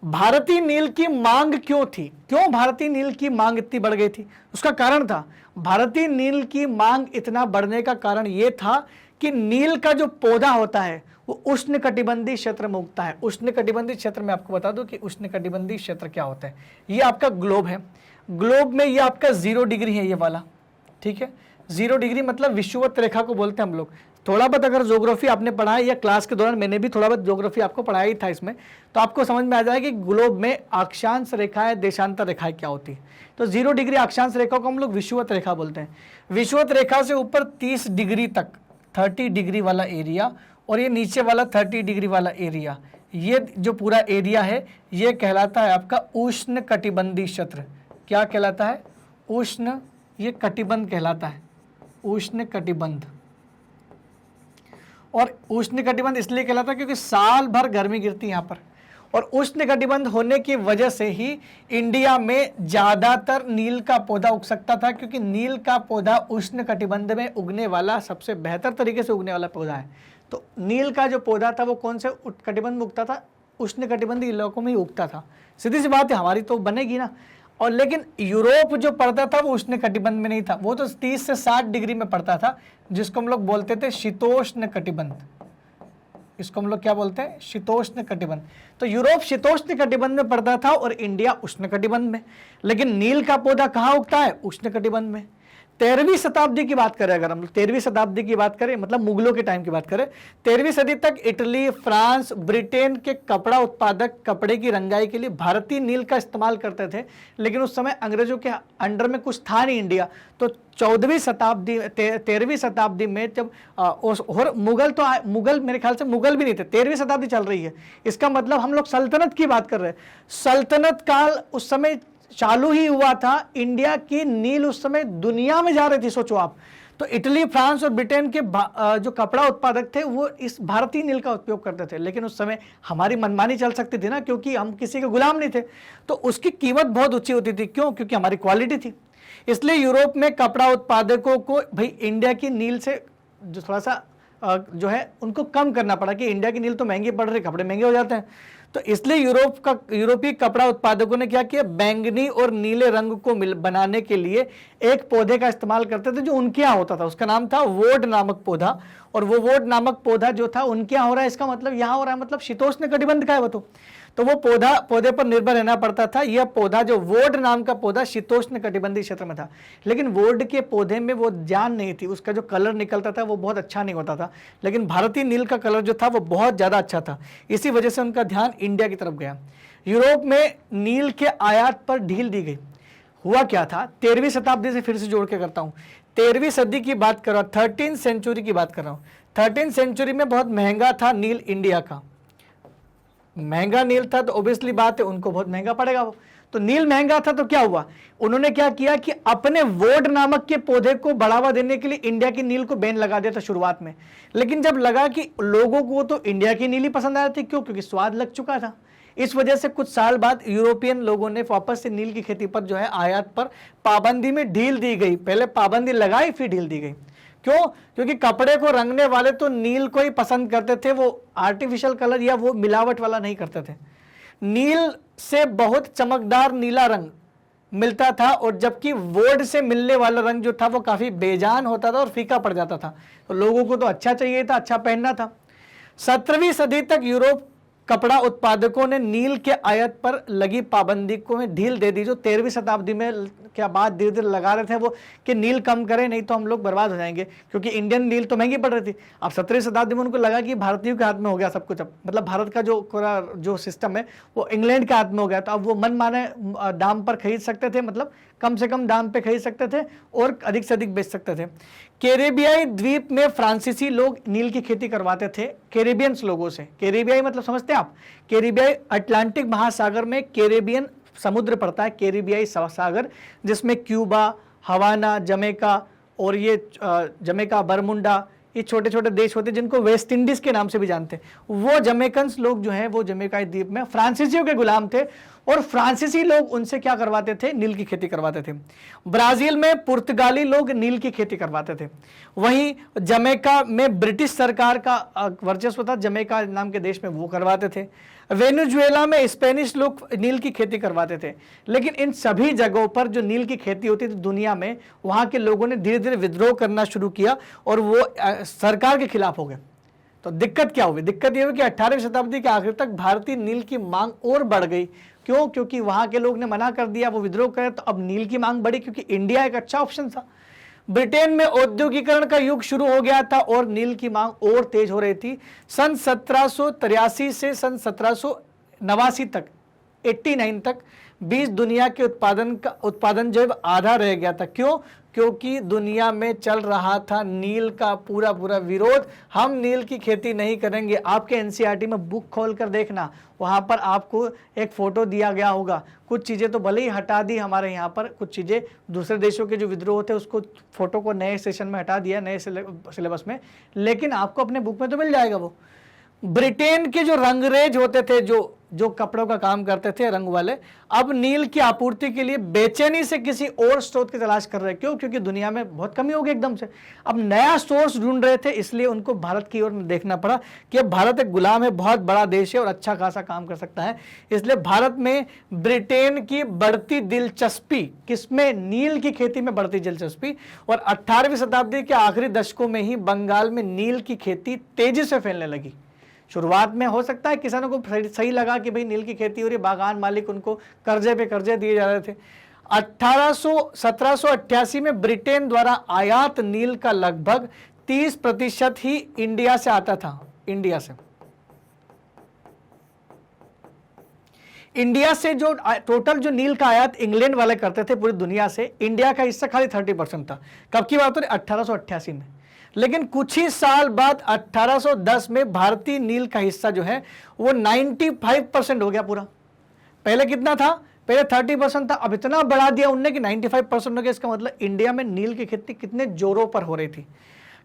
भारतीय नील की मांग क्यों थी? क्यों भारतीय नील की मांग इतनी बढ़ गई थी? उसका कारण था, भारतीय नील की मांग इतना बढ़ने का कारण यह था कि नील का जो पौधा होता है वो उष्णकटिबंधीय क्षेत्र में उगता है। उष्णकटिबंधीय क्षेत्र में आपको बता दूं कि उष्णकटिबंधीय क्षेत्र क्या होता है। ये आपका ग्लोब है, ग्लोब में ये आपका 0 डिग्री है ये वाला, ठीक है। 0 डिग्री मतलब विषुवत रेखा को बोलते हैं हम लोग। थोड़ा बहुत अगर ज्योग्राफी आपने पढ़ा है, या क्लास के दौरान मैंने भी थोड़ा बहुत ज्योग्राफी आपको पढ़ाया ही था इसमें, तो आपको समझ में आ जाएगा कि ग्लोब में अक्षांश रेखाएं, देशांतर रेखाएं क्या होती है। तो 0 डिग्री अक्षांश रेखा को हम लोग विषुवत रेखा बोलते हैं। विषुवत रेखा से ऊपर 30 डिग्री तक, 30 डिग्री वाला एरिया, और ये नीचे वाला 30 डिग्री वाला एरिया, ये जो पूरा एरिया है ये कहलाता है आपका उष्ण कटिबंधीय क्षेत्र। क्या कहलाता है? उष्ण, ये कटिबंध कहलाता है, उष्ण कटिबंध। और उष्ण कटिबंध इसलिए कहलाता है क्योंकि साल भर गर्मी गिरती है यहाँ पर, और उष्ण कटिबंध होने की वजह से ही इंडिया में ज़्यादातर नील का पौधा उग सकता था, क्योंकि नील का पौधा उष्ण कटिबंध में उगने वाला सबसे बेहतर तरीके से उगने वाला पौधा है। तो नील का जो पौधा था वो कौन से कटिबंध में उगता था? उष्ण कटिबंधीय इलाकों में ही उगता था। सीधी सी बात है, हमारी तो बनेगी ना। और लेकिन यूरोप जो पड़ता था वो उष्ण कटिबंध में नहीं था, वो तो 30 से 60 डिग्री में पड़ता था, जिसको हम लोग बोलते थे शीतोष्ण कटिबंध। इसको हम लोग क्या बोलते हैं? शीतोष्ण कटिबंध। तो यूरोप शीतोष्ण कटिबंध में पड़ता था और इंडिया उष्ण कटिबंध में। लेकिन नील का पौधा कहाँ उगता है? उष्ण कटिबंध में। 13वीं शताब्दी की बात करें, अगर हम 13वीं शताब्दी की बात करें, मतलब मुगलों के टाइम की बात करें, 13वीं सदी तक इटली, फ्रांस, ब्रिटेन के कपड़ा उत्पादक कपड़े की रंगाई के लिए भारतीय नील का इस्तेमाल करते थे। लेकिन उस समय अंग्रेजों के अंडर में कुछ था नहीं इंडिया। तो 13वीं शताब्दी में जब और मुगल मेरे ख्याल से मुगल भी नहीं थे, 13वीं शताब्दी चल रही है, इसका मतलब हम लोग सल्तनत की बात कर रहे हैं। सल्तनत काल उस समय चालू ही हुआ था। इंडिया की नील उस समय दुनिया में जा रही थी, सोचो आप। तो इटली, फ्रांस और ब्रिटेन के जो कपड़ा उत्पादक थे वो इस भारतीय नील का उपयोग करते थे। लेकिन उस समय हमारी मनमानी चल सकती थी ना, क्योंकि हम किसी के गुलाम नहीं थे, तो उसकी कीमत बहुत ऊंची होती थी। क्यों? क्योंकि हमारी क्वालिटी थी। इसलिए यूरोप में कपड़ा उत्पादकों को भाई इंडिया की नील से जो थोड़ा सा जो है उनको कम करना पड़ा कि इंडिया की नील तो महंगी पड़ रही, कपड़े महंगे हो जाते हैं। तो इसलिए यूरोपीय कपड़ा उत्पादकों ने क्या किया, बैंगनी और नीले रंग को बनाने के लिए एक पौधे का इस्तेमाल करते थे जो उनके यहाँ होता था, उसका नाम था वोड नामक पौधा। और वो वोड नामक पौधा जो था उनके यहाँ हो रहा है, इसका मतलब यहाँ हो रहा है, मतलब शीतोष्ण कटिबंध का है वो। तो वो पौधे पर निर्भर रहना पड़ता था। यह पौधा जो वोड नाम का पौधा शीतोष्ण कटिबंधीय क्षेत्र में था, लेकिन वोड के पौधे में वो जान नहीं थी, उसका जो कलर निकलता था वो बहुत अच्छा नहीं होता था। लेकिन भारतीय नील का कलर जो था वो बहुत ज़्यादा अच्छा था, इसी वजह से उनका ध्यान इंडिया की तरफ गया। यूरोप में नील के आयात पर ढील दी गई। हुआ क्या था, 13वीं शताब्दी से फिर से जोड़ के करता हूँ, 13वीं सदी की बात कर रहा हूँ, 13th सेंचुरी की बात कर रहा हूँ। 13th सेंचुरी में बहुत महंगा था नील, इंडिया का महंगा नील था, तो ऑब्वियसली बात है उनको बहुत महंगा पड़ेगा वो। तो नील महंगा था तो क्या हुआ, उन्होंने क्या किया कि अपने वोड नामक के पौधे को बढ़ावा देने के लिए इंडिया की नील को बैन लगा दिया था शुरुआत में। लेकिन जब लगा कि लोगों को तो इंडिया की नील ही पसंद आ रही थी, क्यों, क्योंकि स्वाद लग चुका था। इस वजह से कुछ साल बाद यूरोपियन लोगों ने वापस से नील की खेती पर जो है आयात पर पाबंदी में ढील दी गई। पहले पाबंदी लगाई फिर ढील दी गई। क्यों, क्योंकि कपड़े को रंगने वाले तो नील को ही पसंद करते थे, वो आर्टिफिशियल कलर या वो मिलावट वाला नहीं करते थे। नील से बहुत चमकदार नीला रंग मिलता था, और जबकि वोड से मिलने वाला रंग जो था वो काफी बेजान होता था और फीका पड़ जाता था। तो लोगों को तो अच्छा चाहिए था, अच्छा पहनना था। 17वीं सदी तक यूरोप कपड़ा उत्पादकों ने नील के आयात पर लगी पाबंदी को में ढील दे दी। जो 13वीं शताब्दी में क्या बात धीरे धीरे लगा रहे थे वो कि नील कम करें नहीं तो हम लोग बर्बाद हो जाएंगे, क्योंकि इंडियन नील तो महंगी पड़ रही थी। अब 17वीं शताब्दी में उनको लगा कि भारतीयों के हाथ में हो गया सब कुछ, अब मतलब भारत का जो सिस्टम है वो इंग्लैंड के हाथ में हो गया। तो अब वो मन माने दाम पर खरीद सकते थे, मतलब कम से कम दाम पे खरीद सकते थे और अधिक से अधिक बेच सकते थे। कैरेबियाई द्वीप में फ्रांसीसी लोग नील की खेती करवाते थे कैरेबियंस लोगों से। कैरेबियाई मतलब समझते हैं आप, कैरेबियाई अटलांटिक महासागर में कैरेबियन समुद्र पड़ता है, कैरेबियाई सागर, जिसमें क्यूबा, हवाना, जमैका और ये जमैका, बरमुंडा, ये छोटे छोटे देश होते हैं जिनको वेस्ट इंडीज के नाम से भी जानते हैं। वो जमैकन्स लोग जो हैं वो जमैकाई द्वीप में फ्रांसीसियों के गुलाम थे, और फ्रांसीसी लोग उनसे क्या करवाते थे, नील की खेती करवाते थे। ब्राजील में पुर्तगाली लोग नील की खेती करवाते थे। वहीं जमैका में ब्रिटिश सरकार का वर्चस्व था, जमैका नाम के देश में वो करवाते थे। वेनेजुएला में स्पेनिश लोग नील की खेती करवाते थे। लेकिन इन सभी जगहों पर जो नील की खेती होती थी दुनिया में, वहां के लोगों ने धीरे धीरे विद्रोह करना शुरू किया और वो सरकार के खिलाफ हो गए। तो दिक्कत क्या हुई, दिक्कत ये हुई कि 18वीं शताब्दी के आखिर तक भारतीय नील की मांग और बढ़ गई। क्यों, क्योंकि वहां के लोग ने मना कर दिया, वो विद्रोह करे, तो अब नील की मांग बढ़ी क्योंकि इंडिया एक अच्छा ऑप्शन था। ब्रिटेन में औद्योगिकरण का युग शुरू हो गया था और नील की मांग और तेज हो रही थी। सन 1783 से सन 1789 तक, 89 तक 20 दुनिया के उत्पादन जो है आधा रह गया था। क्यों, क्योंकि दुनिया में चल रहा था नील का पूरा विरोध। हम नील की खेती नहीं करेंगे। आपके एनसीईआरटी में बुक खोल कर देखना, वहां पर आपको एक फोटो दिया गया होगा। कुछ चीजें तो भले ही हटा दी हमारे यहाँ पर, कुछ चीजें दूसरे देशों के जो विद्रोह थे उसको फोटो को नए सेशन में हटा दिया, नए सिलेबस में, लेकिन आपको अपने बुक में तो मिल जाएगा वो। ब्रिटेन के जो रंगरेज होते थे, जो कपड़ों का काम करते थे रंग वाले, अब नील की आपूर्ति के लिए बेचैनी से किसी और स्रोत की तलाश कर रहे हैं। क्यों, क्योंकि दुनिया में बहुत कमी हो गई एकदम से। अब नया सोर्स ढूंढ रहे थे, इसलिए उनको भारत की ओर देखना पड़ा कि अब भारत एक गुलाम है, बहुत बड़ा देश है और अच्छा खासा काम कर सकता है। इसलिए भारत में ब्रिटेन की बढ़ती दिलचस्पी, किसमें, नील की खेती में बढ़ती दिलचस्पी, और 18वीं शताब्दी के आखिरी दशकों में ही बंगाल में नील की खेती तेजी से फैलने लगी। शुरुआत में हो सकता है किसानों को सही लगा कि भाई नील की खेती हो रही, बागान मालिक उनको कर्जे पे कर्जे दिए जा रहे थे। 1788 में ब्रिटेन द्वारा आयात नील का लगभग 30% ही इंडिया से आता था। इंडिया से जो टोटल जो नील का आयात इंग्लैंड वाले करते थे पूरी दुनिया से, इंडिया का हिस्सा खाली 30% था। कब की बात हो रही, 1888 में। लेकिन कुछ ही साल बाद 1810 में भारतीय नील का हिस्सा जो है वो 95% हो गया पूरा। पहले कितना था, पहले 30% था, अब इतना बढ़ा दिया उनने कि 95% हो गया। इसका मतलब इंडिया में नील की खेती कितने जोरों पर हो रही थी।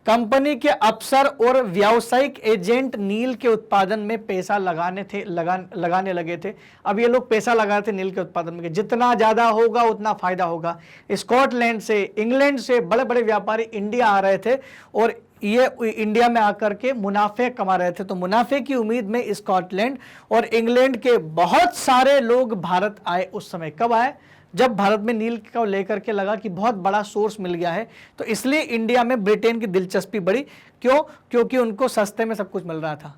कंपनी के अफसर और व्यावसायिक एजेंट नील के उत्पादन में पैसा लगाने लगे थे। अब ये लोग पैसा लगा थे नील के उत्पादन में, जितना ज्यादा होगा उतना फायदा होगा। स्कॉटलैंड से, इंग्लैंड से बड़े बड़े व्यापारी इंडिया आ रहे थे और ये इंडिया में आकर के मुनाफे कमा रहे थे। तो मुनाफे की उम्मीद में स्कॉटलैंड और इंग्लैंड के बहुत सारे लोग भारत आए। उस समय कब आए? जब भारत में नील को लेकर के लगा कि बहुत बड़ा सोर्स मिल गया है, तो इसलिए इंडिया में ब्रिटेन की दिलचस्पी बढ़ी। क्यों? क्योंकि उनको सस्ते में सब कुछ मिल रहा था।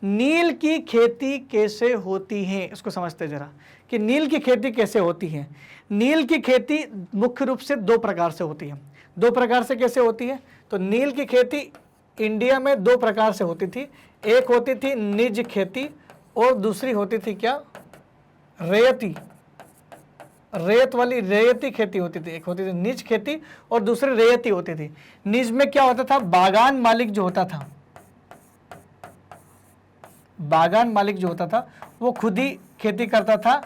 नील की खेती कैसे होती है इसको समझते जरा, कि नील की खेती कैसे होती है। नील की खेती मुख्य रूप से दो प्रकार से होती है। दो प्रकार से कैसे होती है? तो नील की खेती इंडिया में दो प्रकार से होती थी। एक होती थी निज खेती और दूसरी होती थी क्या? रेयती, रेत वाली रेयती खेती होती थी। एक होती थी निज खेती और दूसरी रेयती होती थी। निज में क्या होता था? बागान मालिक जो होता था, बागान मालिक जो होता था वो खुद ही खेती करता था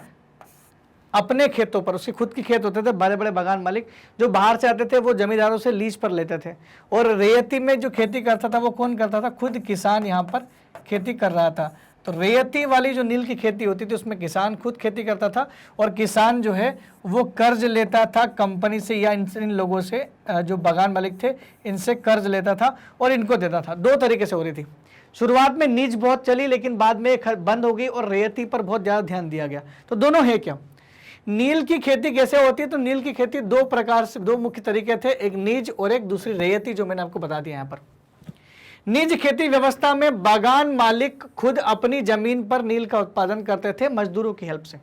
अपने खेतों पर, उसके खुद के खेत होते थे। बड़े बड़े बागान मालिक जो बाहर से आते थे वो जमींदारों से लीज पर लेते थे। और रेयती में जो खेती करता था वो कौन करता था? खुद किसान यहाँ पर खेती कर रहा था। तो रेयती वाली जो नील की खेती होती थी उसमें किसान खुद खेती करता था और किसान जो है वो कर्ज लेता था कंपनी से या इन लोगों से, जो बागान मालिक थे इनसे कर्ज लेता था और इनको देता था। दो तरीके से हो रही थी। शुरुआत में निज बहुत चली, लेकिन बाद में बंद हो गई और रेयती पर बहुत ज़्यादा ध्यान दिया गया। तो दोनों है क्या? नील की खेती कैसे होती है? तो नील की खेती दो प्रकार से, दो मुख्य तरीके थे, एक निज और एक दूसरी रेयती, जो मैंने आपको बता दिया यहाँ पर। निज खेती व्यवस्था में बागान मालिक खुद अपनी जमीन पर नील का उत्पादन करते थे मजदूरों की हेल्प से।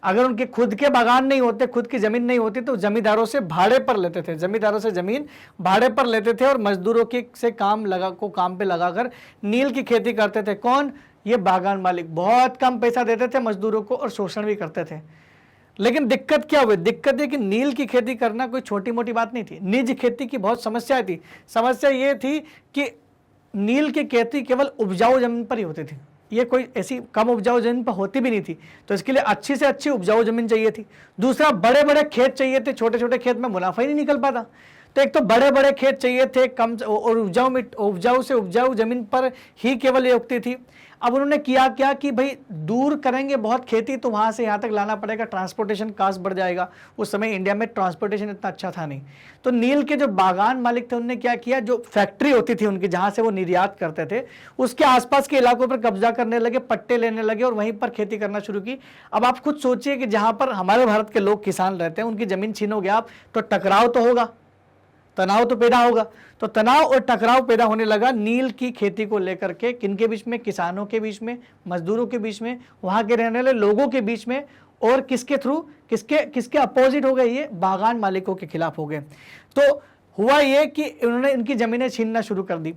अगर उनके खुद के बागान नहीं होते, खुद की जमीन नहीं होती, तो जमींदारों से भाड़े पर लेते थे, जमींदारों से जमीन भाड़े पर लेते थे और मजदूरों की से काम पे लगाकर नील की खेती करते थे। कौन? ये बागान मालिक। बहुत कम पैसा देते थे मजदूरों को और शोषण भी करते थे। लेकिन दिक्कत क्या हुई? दिक्कत है कि नील की खेती करना कोई छोटी मोटी बात नहीं थी। निज खेती की बहुत समस्या थी। समस्या ये थी कि नील की खेती केवल उपजाऊ जमीन पर ही होती थी। ये कोई ऐसी कम उपजाऊ जमीन पर होती भी नहीं थी। तो इसके लिए अच्छी से अच्छी उपजाऊ जमीन चाहिए थी। दूसरा, बड़े बड़े खेत चाहिए थे। छोटे छोटे खेत में मुनाफा ही नहीं निकल पाता। तो एक तो बड़े बड़े खेत चाहिए थे, कम और उपजाऊ से उपजाऊ जमीन पर ही केवल ये उगती थी। अब उन्होंने किया क्या कि भाई दूर करेंगे बहुत खेती तो वहाँ से यहाँ तक लाना पड़ेगा, ट्रांसपोर्टेशन कास्ट बढ़ जाएगा। उस समय इंडिया में ट्रांसपोर्टेशन इतना अच्छा था नहीं। तो नील के जो बागान मालिक थे उन्होंने क्या किया, जो फैक्ट्री होती थी उनकी जहाँ से वो निर्यात करते थे, उसके आसपास के इलाकों पर कब्जा करने लगे, पट्टे लेने लगे और वहीं पर खेती करना शुरू की। अब आप खुद सोचिए कि जहाँ पर हमारे भारत के लोग किसान रहते हैं, उनकी जमीन छीनोगे आप तो टकराव तो होगा, तनाव तो पैदा होगा। तो तनाव और टकराव पैदा होने लगा नील की खेती को लेकर के। किनके बीच में? किसानों के बीच में, मजदूरों के बीच में, वहां के रहने वाले लोगों के बीच में। और किसके थ्रू? किसके अपोजिट हो गए? ये बागान मालिकों के खिलाफ हो गए। तो हुआ ये कि उन्होंने इनकी जमीनें छीनना शुरू कर दी।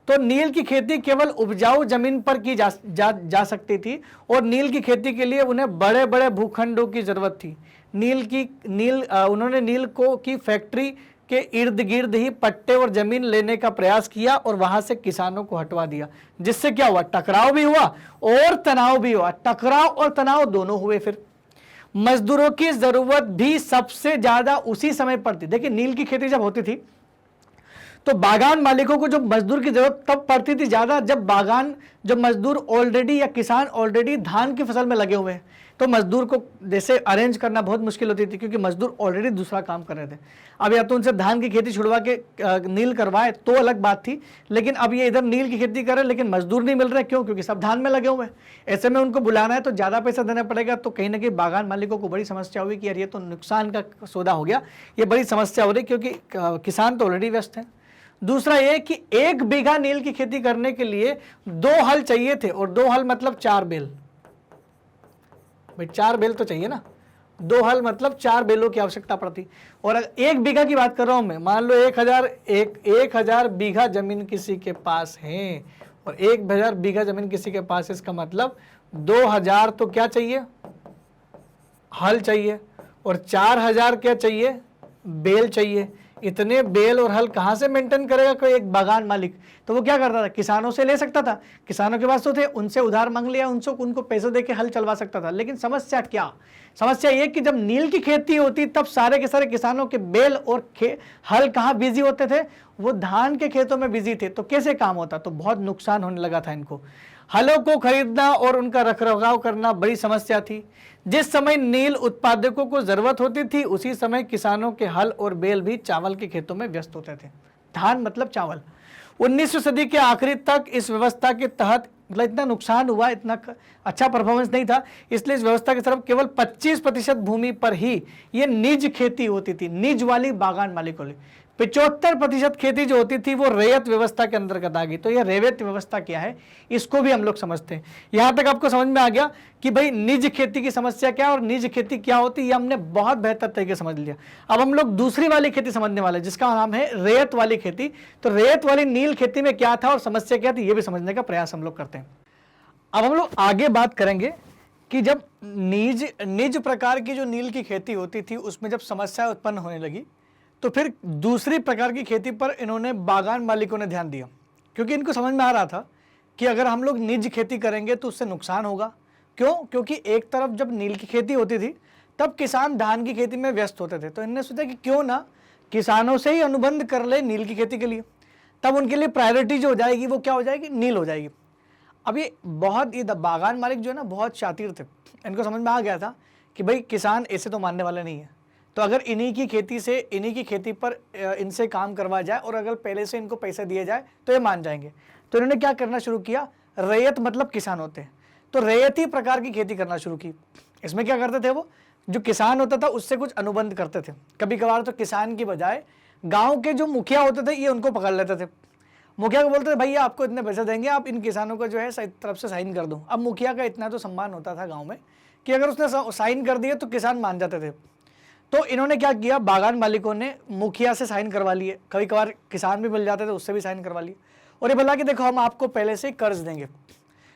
तो नील की खेती केवल उपजाऊ जमीन पर की जा सकती थी और नील की खेती के लिए उन्हें बड़े बड़े भूखंडों की जरूरत थी। उन्होंने नील को की फैक्ट्री के इर्द गिर्द ही पट्टे और जमीन लेने का प्रयास किया और वहां से किसानों को हटवा दिया, जिससे क्या हुआ? टकराव भी हुआ और तनाव भी हुआ। टकराव और तनाव दोनों हुए। फिर मजदूरों की जरूरत भी सबसे ज्यादा उसी समय पड़ती। देखिए, नील की खेती जब होती थी तो बागान मालिकों को जो मजदूर की जरूरत तब पड़ती थी ज्यादा, जब मजदूर ऑलरेडी या किसान ऑलरेडी धान की फसल में लगे हुए हैं। तो मजदूर को जैसे अरेंज करना बहुत मुश्किल होती थी, क्योंकि मजदूर ऑलरेडी दूसरा काम कर रहे थे। अब या तो उनसे धान की खेती छुड़वा के नील करवाए तो अलग बात थी, लेकिन अब ये इधर नील की खेती कर रहे हैं लेकिन मजदूर नहीं मिल रहे। क्यों? क्योंकि सब धान में लगे हुए हैं। ऐसे में उनको बुलाना है तो ज़्यादा पैसा देना पड़ेगा। तो कहीं ना कहीं बागान मालिकों को बड़ी समस्या हुई कि यार ये तो नुकसान का सौदा हो गया, ये बड़ी समस्या हो रही, क्योंकि किसान तो ऑलरेडी व्यस्त हैं। दूसरा ये कि 1 बीघा नील की खेती करने के लिए 2 हल चाहिए थे, और 2 हल मतलब 4 बैल। भाई 4 बैल तो चाहिए ना, 2 हल मतलब 4 बैलों की आवश्यकता पड़ती। और अगर 1 बीघा की बात कर रहा हूं मैं, मान लो 1000 बीघा जमीन किसी के पास है और 1000 बीघा जमीन किसी के पास है, इसका मतलब 2000 तो क्या चाहिए? हल चाहिए। और 4000 क्या चाहिए? बैल चाहिए। इतने बेल और हल कहाँ से मेंटेन करेगा कोई एक बागान मालिक। तो वो क्या करता था, किसानों से ले सकता था, किसानों के पास तो थे, उनसे उधार मांग लिया, उनको पैसे दे के हल चलवा सकता था। लेकिन समस्या क्या, समस्या ये कि जब नील की खेती होती तब सारे के सारे किसानों के बेल और हल कहाँ बिजी होते थे, वो धान के खेतों में बिजी थे। तो कैसे काम होता, तो बहुत नुकसान होने लगा था इनको। हलों को खरीदना और उनका रखरखाव करना बड़ी समस्या थी। जिस समय नील उत्पादकों को जरूरत होती थी उसी समय किसानों के हल और बैल भी चावल के खेतों में व्यस्त होते थे। धान मतलब चावल। 19वीं सदी के आखिरी तक इस व्यवस्था के तहत मतलब इतना नुकसान हुआ, इतना अच्छा परफॉर्मेंस नहीं था, इसलिए इस व्यवस्था के तरफ केवल 25% भूमि पर ही ये निज खेती होती थी, निज वाली बागान मालिकों वाली। 75% खेती जो होती थी वो रैयत व्यवस्था के अंतर्गत आ गई। तो ये रैयत व्यवस्था क्या है, इसको भी हम लोग समझते हैं। यहां तक आपको समझ में आ गया कि भाई निज खेती की समस्या क्या और निज खेती क्या होती है, ये हमने बहुत बेहतर तरीके से समझ लिया। अब हम लोग दूसरी वाली खेती समझने वाले जिसका नाम है रैयत वाली खेती। तो रैयत वाली नील खेती में क्या था और समस्या क्या थी, ये भी समझने का प्रयास हम लोग करते हैं। अब हम लोग आगे बात करेंगे कि जब निज प्रकार की जो नील की खेती होती थी उसमें जब समस्या उत्पन्न होने लगी तो फिर दूसरी प्रकार की खेती पर इन्होंने बागान मालिकों ने ध्यान दिया, क्योंकि इनको समझ में आ रहा था कि अगर हम लोग निज खेती करेंगे तो उससे नुकसान होगा। क्यों, क्योंकि एक तरफ जब नील की खेती होती थी तब किसान धान की खेती में व्यस्त होते थे। तो इन्होंने सोचा कि क्यों ना किसानों से ही अनुबंध कर ले नील की खेती के लिए, तब उनके लिए प्रायोरिटी जो हो जाएगी वो क्या हो जाएगी, नील हो जाएगी। अब ये बागान मालिक जो है ना बहुत शातिर थे, इनको समझ में आ गया था कि भाई किसान ऐसे तो मानने वाले नहीं है, तो अगर इन्हीं की खेती पर इनसे काम करवा जाए और अगर पहले से इनको पैसे दिए जाए तो ये मान जाएंगे। तो इन्होंने क्या करना शुरू किया, रैयत मतलब किसान होते हैं, तो रैयती प्रकार की खेती करना शुरू की। इसमें क्या करते थे, वो जो किसान होता था उससे कुछ अनुबंध करते थे। कभी कभार तो किसान की बजाय गाँव के जो मुखिया होते थे ये उनको पकड़ लेते थे। मुखिया को बोलते थे भैया आपको इतने पैसे देंगे, आप इन किसानों को जो है तरफ से साइन कर दो। अब मुखिया का इतना तो सम्मान होता था गाँव में कि अगर उसने साइन कर दिए तो किसान मान जाते थे। तो इन्होंने क्या किया, बागान मालिकों ने मुखिया से साइन करवा लिए, कभी कभार किसान भी मिल जाते थे उससे भी साइन करवा लिए, और ये बोला कि देखो हम आपको पहले से कर्ज देंगे,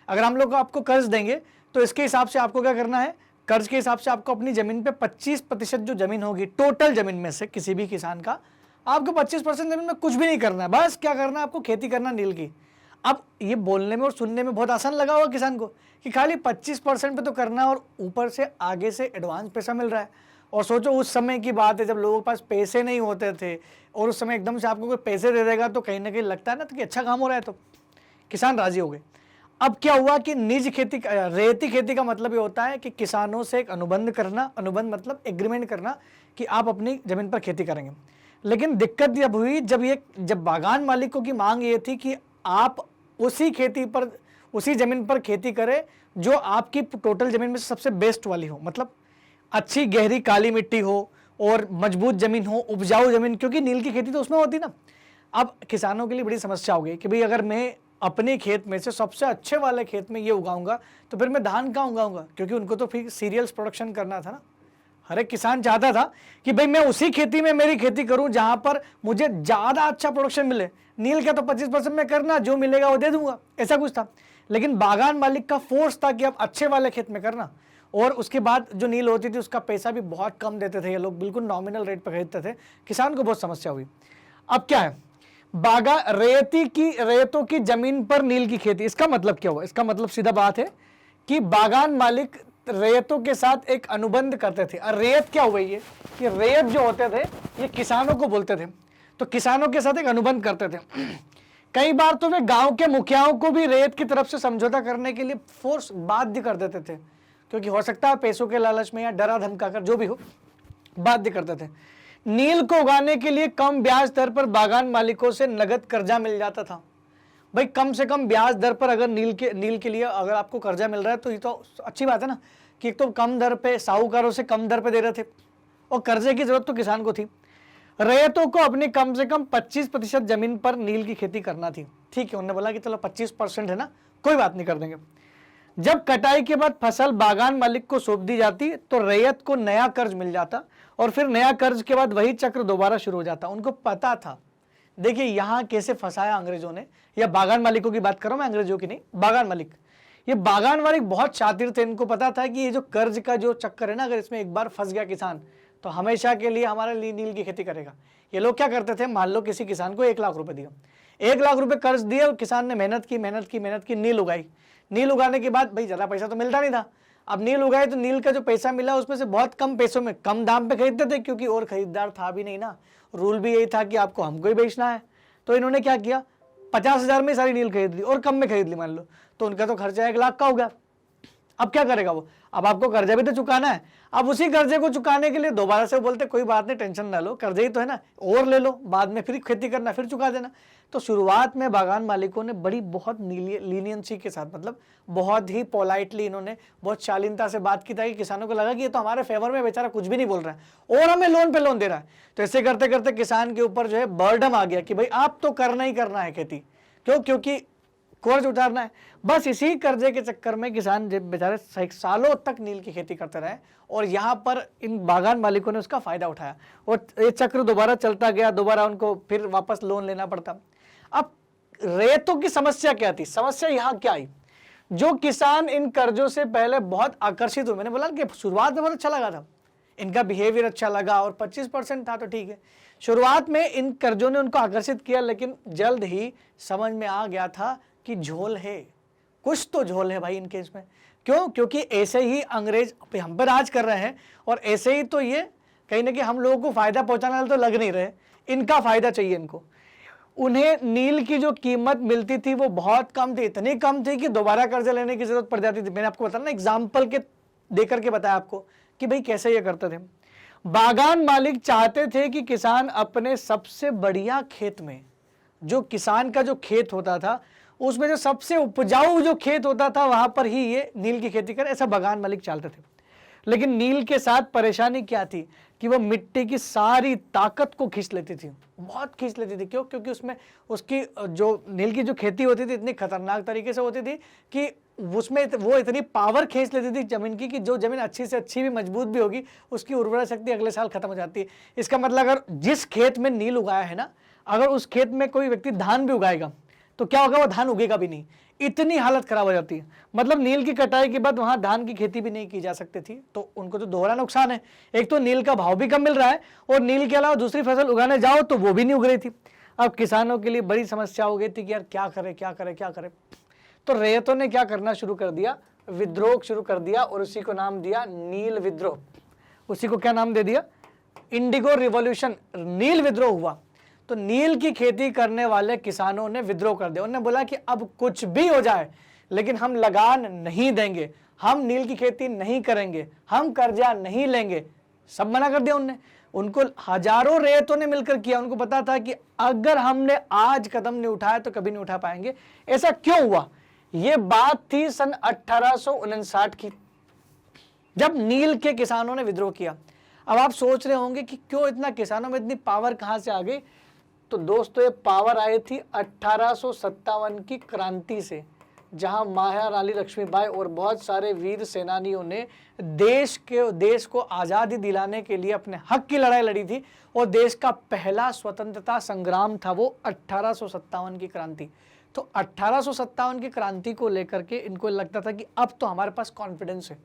अगर हम लोग आपको कर्ज देंगे तो इसके हिसाब से आपको क्या करना है, कर्ज के हिसाब से आपको अपनी जमीन पे 25% जो जमीन होगी टोटल जमीन में से किसी भी किसान का, आपको 25% जमीन में कुछ भी नहीं करना है, बस क्या करना है आपको, खेती करना नील की। अब ये बोलने में और सुनने में बहुत आसान लगा होगा किसान को कि खाली 25% पे तो करना और ऊपर से आगे से एडवांस पैसा मिल रहा है। और सोचो उस समय की बात है जब लोगों के पास पैसे नहीं होते थे और उस समय एकदम से आपको कोई पैसे दे देगा तो कहीं ना कहीं लगता है ना तो कि अच्छा काम हो रहा है, तो किसान राजी हो गए। अब क्या हुआ कि निज खेती, रेती खेती का मतलब ये होता है कि किसानों से एक अनुबंध करना, अनुबंध मतलब एग्रीमेंट करना कि आप अपनी जमीन पर खेती करेंगे। लेकिन दिक्कत जब हुई जब बागान मालिकों की मांग ये थी कि आप उसी जमीन पर खेती करें जो आपकी टोटल जमीन में सबसे बेस्ट वाली हो, मतलब अच्छी गहरी काली मिट्टी हो और मजबूत जमीन हो, उपजाऊ जमीन, क्योंकि नील की खेती तो उसमें होती ना। अब किसानों के लिए बड़ी समस्या हो गई कि भाई अगर मैं अपने खेत में से सबसे अच्छे वाले खेत में ये उगाऊंगा तो फिर मैं धान कहाँ उगाऊंगा, क्योंकि उनको तो फिर सीरियल्स प्रोडक्शन करना था ना। हर एक किसान चाहता था कि भाई मैं उसी खेती में मेरी खेती करूं जहां पर मुझे ज्यादा अच्छा प्रोडक्शन मिले। नील का तो 25% में करना, जो मिलेगा वो दे दूंगा, ऐसा कुछ था। लेकिन बागान मालिक का फोर्स था कि आप अच्छे वाले खेत में करना, और उसके बाद जो नील होती थी उसका पैसा भी बहुत कम देते थे, ये लोग बिल्कुल नॉमिनल रेट पर खरीदते थे। किसान को बहुत समस्या हुई। अब क्या है, रेतों की जमीन पर नील की खेती, इसका मतलब क्या हुआ, इसका मतलब सीधा बात है कि बागान मालिक रेतों के साथ एक अनुबंध करते थे। और रेत क्या हुआ, ये कि रेत जो होते थे ये किसानों को बोलते थे, तो किसानों के साथ एक अनुबंध करते थे। कई बार तो वे गांव के मुखियाओं को भी रेत की तरफ से समझौता करने के लिए फोर्स बाध्य कर देते थे, क्योंकि हो सकता है पैसों के लालच में या डरा धमका कर जो भी हो बाध्य करते थे। नील को उगाने के लिए कम ब्याज दर पर बागान मालिकों से नगद कर्जा मिल जाता था। भाई कम से कम ब्याज दर पर अगर नील के लिए अगर आपको कर्जा मिल रहा है तो ये तो अच्छी बात है ना, कि एक तो कम दर पे, साहूकारों से कम दर पे दे रहे थे और कर्जे की जरूरत तो किसान को थी। रैयतों को अपनी कम से कम 25% जमीन पर नील की खेती करना थी। ठीक है, उन्होंने बोला कि चलो 25% है ना, कोई बात नहीं, कर देंगे। जब कटाई के बाद फसल बागान मालिक को सौंप दी जाती तो रैयत को नया कर्ज मिल जाता और फिर नया कर्ज के बाद वही चक्र दोबारा शुरू हो जाता। उनको पता था, देखिए यहाँ कैसे फंसाया अंग्रेजों ने, या बागान मालिकों की बात कर रहा हूं मैं, अंग्रेजों की नहीं, बागान मालिक। ये बागान मालिक बहुत शातिर थे, इनको पता था कि ये जो कर्ज का जो चक्कर है ना, अगर इसमें एक बार फंस गया किसान तो हमेशा के लिए हमारे लिए नील की खेती करेगा। ये लोग क्या करते थे, मान लो किसी किसान को 1 लाख रुपए दिया, 1 लाख रुपए कर्ज दिए और किसान ने मेहनत की, नील उगाई। नील उगाने के बाद भाई ज़्यादा पैसा तो मिलता नहीं था, अब नील उगाए तो नील का जो पैसा मिला उसमें से बहुत कम पैसों में कम दाम पे खरीदते थे, क्योंकि और खरीदार था भी नहीं ना, रूल भी यही था कि आपको हमको ही बेचना है। तो इन्होंने क्या किया, 50,000 में सारी नील खरीद ली और कम में खरीद ली मान लो, तो उनका तो खर्चा 1 लाख का हो गया। अब क्या करेगा वो, अब आपको कर्जा भी तो चुकाना है। अब उसी कर्जे को चुकाने के लिए दोबारा से बोलते कोई बात नहीं, टेंशन ना लो, कर्जे ही तो है ना, और ले लो, बाद में फिर खेती करना, फिर चुका देना। तो शुरुआत में बागान मालिकों ने बहुत लीनियंसी के साथ, मतलब बहुत ही पोलाइटली इन्होंने बहुत शालीनता से बात की ताकि किसानों को लगा कि ये तो हमारे फेवर में बेचारा कुछ भी नहीं बोल रहा है और हमें लोन पे लोन दे रहा है। तो ऐसे करते करते किसान के ऊपर जो है बर्डन आ गया कि भाई आप तो करना ही करना है खेती, क्योंकि कर्ज उतारना है। बस इसी कर्जे के चक्कर में किसान बेचारे सालों तक नील की खेती करते रहे और यहाँ पर इन बागान मालिकों ने उसका फायदा उठाया और ये चक्र दोबारा चलता गया, दोबारा उनको फिर वापस लोन लेना पड़ता। अब रेतों की समस्या क्या थी, समस्या यहाँ क्या आई, जो किसान इन कर्जों से पहले बहुत आकर्षित हुए, मैंने बोला कि शुरुआत में बहुत अच्छा लगा था, इनका बिहेवियर अच्छा लगा और 25% था तो ठीक है, शुरुआत में इन कर्जों ने उनको आकर्षित किया, लेकिन जल्द ही समझ में आ गया था कि झोल है, कुछ तो झोल है भाई इनके इसमें। क्यों, क्योंकि ऐसे ही अंग्रेज हम पर राज कर रहे हैं और ऐसे ही तो ये कहीं ना कहीं हम लोगों को फायदा पहुंचाने वाले तो लग नहीं रहे, इनका फायदा चाहिए इनको। उन्हें नील की जो कीमत मिलती थी वो बहुत कम थी, इतनी कम थी कि दोबारा कर्जा लेने की जरूरत पड़ जाती थी। मैंने आपको बताया ना, एग्जाम्पल के देकर के बताया आपको कि भाई कैसे ये करते थे। बागान मालिक चाहते थे कि किसान अपने सबसे बढ़िया खेत में, जो किसान का जो खेत होता था उसमें जो सबसे उपजाऊ जो खेत होता था वहां पर ही ये नील की खेती करे, ऐसा बागान मालिक चाहते थे। लेकिन नील के साथ परेशानी क्या थी कि वो मिट्टी की सारी ताकत को खींच लेती थी, बहुत खींच लेती थी। क्यों, क्योंकि उसमें उसकी जो नील की जो खेती होती थी इतनी खतरनाक तरीके से होती थी कि उसमें वो इतनी पावर खींच लेती थी जमीन की कि जो जमीन अच्छी से अच्छी भी मजबूत भी होगी उसकी उर्वरा शक्ति अगले साल खत्म हो जाती है। इसका मतलब अगर जिस खेत में नील उगाया है ना, अगर उस खेत में कोई व्यक्ति धान भी उगाएगा तो क्या होगा, वो धान उगेगा भी नहीं, इतनी हालत खराब हो जाती है। मतलब नील की कटाई के बाद वहां धान की खेती भी नहीं की जा सकती थी, तो उनको तो दोहरा नुकसान है। एक तो नील का भाव भी कम मिल रहा है और नील के अलावा दूसरी फसल उगाने जाओ तो वो भी नहीं उग रही थी। अब किसानों के लिए बड़ी समस्या हो गई थी कि यार क्या करें क्या करें क्या करें। तो रैयतों ने क्या करना शुरू कर दिया, विद्रोह शुरू कर दिया और उसी को नाम दिया नील विद्रोह। उसी को क्या नाम दे दिया, इंडिगो रिवॉल्यूशन, नील विद्रोह हुआ। तो नील की खेती करने वाले किसानों ने विद्रोह कर दिया, उन्होंने बोला कि अब कुछ भी हो जाए लेकिन हम लगान नहीं देंगे, हम नील की खेती नहीं करेंगे, हम कर्जा नहीं लेंगे, सब मना कर दिया उनने। उनको हजारों रैयतों ने मिलकर किया, उनको पता था कि अगर हमने आज कदम नहीं उठाया तो कभी नहीं उठा पाएंगे। ऐसा क्यों हुआ, ये बात थी सन 1859 की, जब नील के किसानों ने विद्रोह किया। अब आप सोच रहे होंगे कि क्यों इतना किसानों में इतनी पावर कहां से आ गई। तो दोस्तों ये पावर आई थी 1857 की क्रांति से, जहां महारानी लक्ष्मीबाई और बहुत सारे वीर सेनानियों ने देश को आज़ादी दिलाने के लिए अपने हक की लड़ाई लड़ी थी और देश का पहला स्वतंत्रता संग्राम था वो 1857 की क्रांति। तो 1857 की क्रांति को लेकर के इनको लगता था कि अब तो हमारे पास कॉन्फिडेंस है,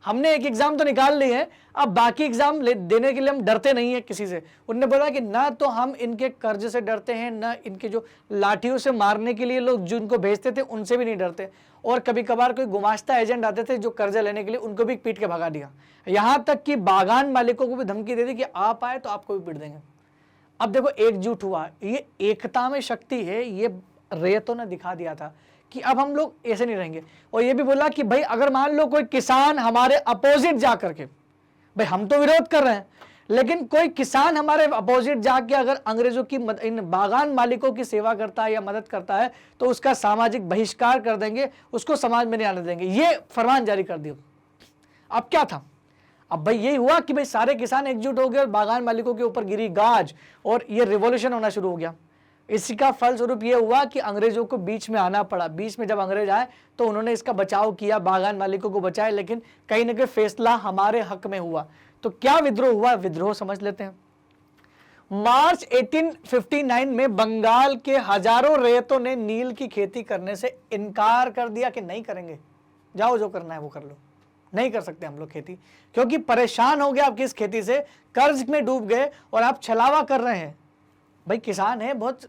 हमने एक एग्जाम तो निकाल ली है, अब बाकी एग्जाम देने के लिए हम डरते नहीं है किसी से। उन्होंने बोला कि ना तो हम इनके कर्ज से डरते हैं, ना इनके जो लाठियों से मारने के लिए लोग जो इनको भेजते थे उनसे भी नहीं डरते, और कभी कभार कोई गुमाश्ता एजेंट आते थे जो कर्जा लेने के लिए, उनको भी पीट के भगा दिया। यहाँ तक कि बागान मालिकों को भी धमकी दे दी कि आप आए तो आपको भी पीट देंगे। अब देखो एकजुट हुआ, ये एकता में शक्ति है, ये रैयतों ने दिखा दिया था कि अब हम लोग ऐसे नहीं रहेंगे। और ये भी बोला कि भाई अगर मान लो कोई किसान हमारे अपोजिट जा करके, भाई हम तो विरोध कर रहे हैं लेकिन कोई किसान हमारे अपोजिट जाके अगर अंग्रेजों की इन बागान मालिकों की सेवा करता है या मदद करता है तो उसका सामाजिक बहिष्कार कर देंगे, उसको समाज में नहीं आने देंगे, ये फरमान जारी कर दिया। अब क्या था, अब भाई यही हुआ कि भाई सारे किसान एकजुट हो गए और बागान मालिकों के ऊपर गिरी गाज और ये रिवॉल्यूशन होना शुरू हो गया। इसी का फलस्वरूप ये हुआ कि अंग्रेजों को बीच में आना पड़ा। बीच में जब अंग्रेज आए तो उन्होंने इसका बचाव किया, बागान मालिकों को बचाया, लेकिन कहीं ना कहीं फैसला हमारे हक में हुआ। तो क्या विद्रोह हुआ, विद्रोह समझ लेते हैं। मार्च 1859 में बंगाल के हजारों रैयतों ने नील की खेती करने से इनकार कर दिया कि नहीं करेंगे, जाओ जो करना है वो कर लो। नहीं कर सकते हम लोग खेती, क्योंकि परेशान हो गए आपकी इस खेती से, कर्ज में डूब गए और आप छलावा कर रहे हैं। भाई किसान है, बहुत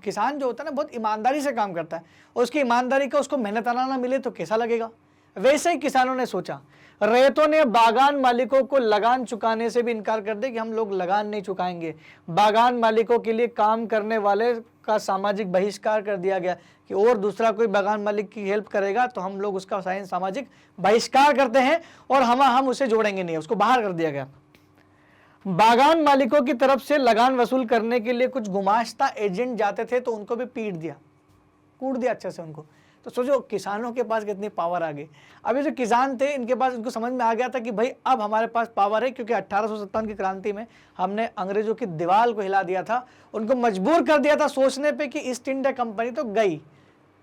किसान जो होता है ना बहुत ईमानदारी से काम करता है, और उसकी ईमानदारी का उसको मेहनताना ना मिले तो कैसा लगेगा। वैसे ही किसानों ने सोचा, रैयतों ने बागान मालिकों को लगान चुकाने से भी इनकार कर दिया कि हम लोग लगान नहीं चुकाएंगे। बागान मालिकों के लिए काम करने वाले का सामाजिक बहिष्कार कर दिया गया कि और दूसरा कोई बागान मालिक की हेल्प करेगा तो हम लोग उसका सामाजिक बहिष्कार करते हैं और हम उसे जोड़ेंगे नहीं, उसको बाहर कर दिया गया। बागान मालिकों की तरफ से लगान वसूल करने के लिए कुछ गुमाश्ता एजेंट जाते थे तो उनको भी पीट दिया, कूट दिया अच्छे से उनको। तो सोचो किसानों के पास कितनी पावर आ गई। अभी जो किसान थे इनके पास, इनको समझ में आ गया था कि भाई अब हमारे पास पावर है, क्योंकि 1857 की क्रांति में हमने अंग्रेजों की दीवार को हिला दिया था, उनको मजबूर कर दिया था सोचने पे कि ईस्ट इंडिया कंपनी तो गई,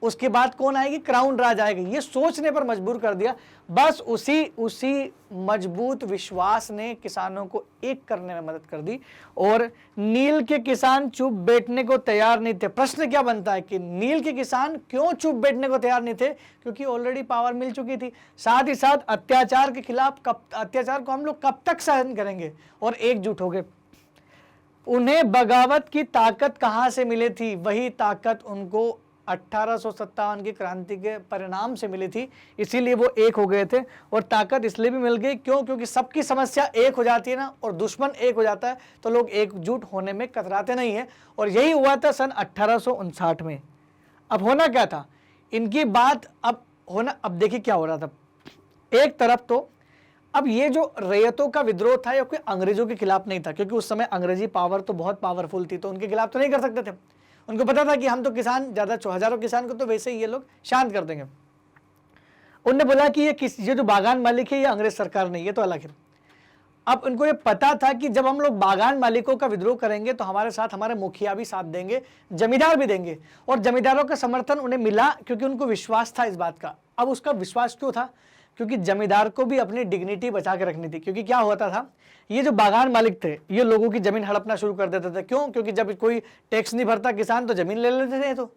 उसके बाद कौन आएगी, क्राउन राज आएगी, ये सोचने पर मजबूर कर दिया। बस उसी मजबूत विश्वास ने किसानों को एक करने में मदद कर दी, और नील के किसान चुप बैठने को तैयार नहीं थे। प्रश्न क्या बनता है कि नील के किसान क्यों चुप बैठने को तैयार नहीं थे, क्योंकि ऑलरेडी पावर मिल चुकी थी। साथ ही साथ अत्याचार के खिलाफ, अत्याचार को हम लोग कब तक सहन करेंगे, और एकजुट हो गए। उन्हें बगावत की ताकत कहां से मिली थी, वही ताकत उनको 1857 की क्रांति के परिणाम से मिली थी, इसीलिए वो एक हो गए थे। और ताकत इसलिए भी मिल गई क्यों, क्योंकि सबकी समस्या एक हो जाती है ना, और दुश्मन एक हो जाता है तो लोग एकजुट होने में कतराते नहीं है। और यही हुआ था सन 1859 में। अब होना क्या था, इनकी बात अब होना, अब देखिए क्या हो रहा था। एक तरफ तो अब ये जो रैयतों का विद्रोह था ये कोई अंग्रेजों के खिलाफ नहीं था, क्योंकि उस समय अंग्रेजी पावर तो बहुत पावरफुल थी, तो उनके खिलाफ तो नहीं कर सकते थे। उनको पता था कि हम तो किसान, ज्यादा हजारों किसान को तो वैसे ही ये लोग शांत कर देंगे। उनने बोला कि ये जो बागान मालिक है ये अंग्रेज सरकार नहीं, ये तो अलग है। अब उनको ये पता था कि जब हम लोग बागान मालिकों का विद्रोह करेंगे तो हमारे साथ हमारे मुखिया भी साथ देंगे, जमींदार भी देंगे, और जमींदारों का समर्थन उन्हें मिला क्योंकि उनको विश्वास था इस बात का। अब उसका विश्वास क्यों था, क्योंकि जमींदार को भी अपनी डिग्निटी बचा के रखनी थी। क्योंकि क्या होता था, ये जो बागान मालिक थे ये लोगों की जमीन हड़पना शुरू कर देते थे। क्यों, क्योंकि जब कोई टैक्स नहीं भरता किसान तो जमीन ले लेते थे, तो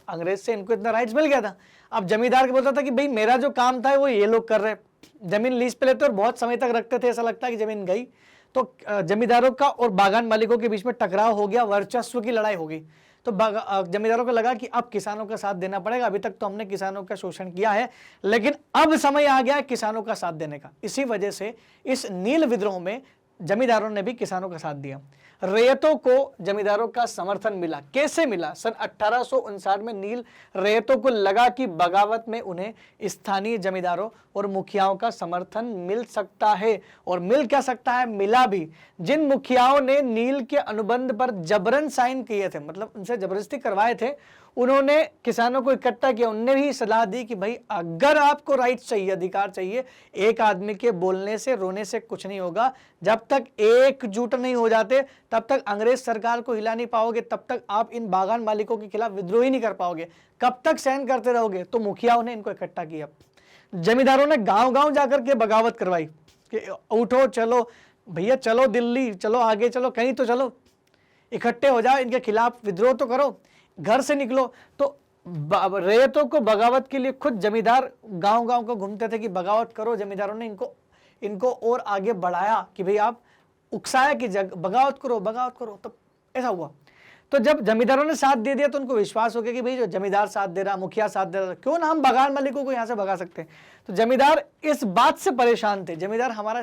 अंग्रेज से इनको इतना राइट्स मिल गया था। अब जमींदार को बोलता था कि भाई मेरा जो काम था वो ये लोग कर रहे, जमीन लीज पे लेते और बहुत समय तक रखते थे, ऐसा लगता है कि जमीन गई। तो जमींदारों का और बागान मालिकों के बीच में टकराव हो गया, वर्चस्व की लड़ाई हो गई। तो जमींदारों को लगा कि अब किसानों का साथ देना पड़ेगा, अभी तक तो हमने किसानों का शोषण किया है, लेकिन अब समय आ गया किसानों का साथ देने का। इसी वजह से इस नील विद्रोह में जमींदारों ने भी किसानों का साथ दिया। रैयतों को जमींदारों का समर्थन मिला। कैसे मिला, सन 1859 में नील रैयतों को लगा कि बगावत में उन्हें स्थानीय जमींदारों और मुखियाओं का समर्थन मिल सकता है। और मिल क्या सकता है, मिला भी। जिन मुखियाओं ने नील के अनुबंध पर जबरन साइन किए थे, मतलब उनसे जबरदस्ती करवाए थे, उन्होंने किसानों को इकट्ठा किया। उनने भी सलाह दी कि भाई अगर आपको राइट चाहिए, अधिकार चाहिए, एक आदमी के बोलने से रोने से कुछ नहीं होगा। जब तक एकजुट नहीं हो जाते तब तक अंग्रेज सरकार को हिला नहीं पाओगे, तब तक आप इन बागान मालिकों के खिलाफ विद्रोह ही नहीं कर पाओगे। कब तक सहन करते रहोगे। तो मुखियाओं ने इनको इकट्ठा किया। जमींदारों ने गांव गांव जाकर के बगावत करवाई कि उठो, चलो भैया, चलो दिल्ली, चलो आगे, चलो कहीं तो चलो, इकट्ठे हो जाओ, इनके खिलाफ विद्रोह तो करो, घर से निकलो। तो रैयतों को बगावत के लिए खुद जमींदार गांव गांव को घूमते थे कि बगावत करो। जमींदारों ने इनको और आगे बढ़ाया कि भाई आप उकसाया कि बगावत करो, बगावत करो। तो ऐसा हुआ। तो जब जमींदारों ने साथ दे दिया तो उनको विश्वास हो गया कि भाई जो जमींदार साथ दे रहा, मुखिया साथ दे रहा, क्यों ना हम बागान मालिकों को यहाँ से भगा सकते हैं। तो जमींदार इस बात से परेशान थे। जमींदार हमारा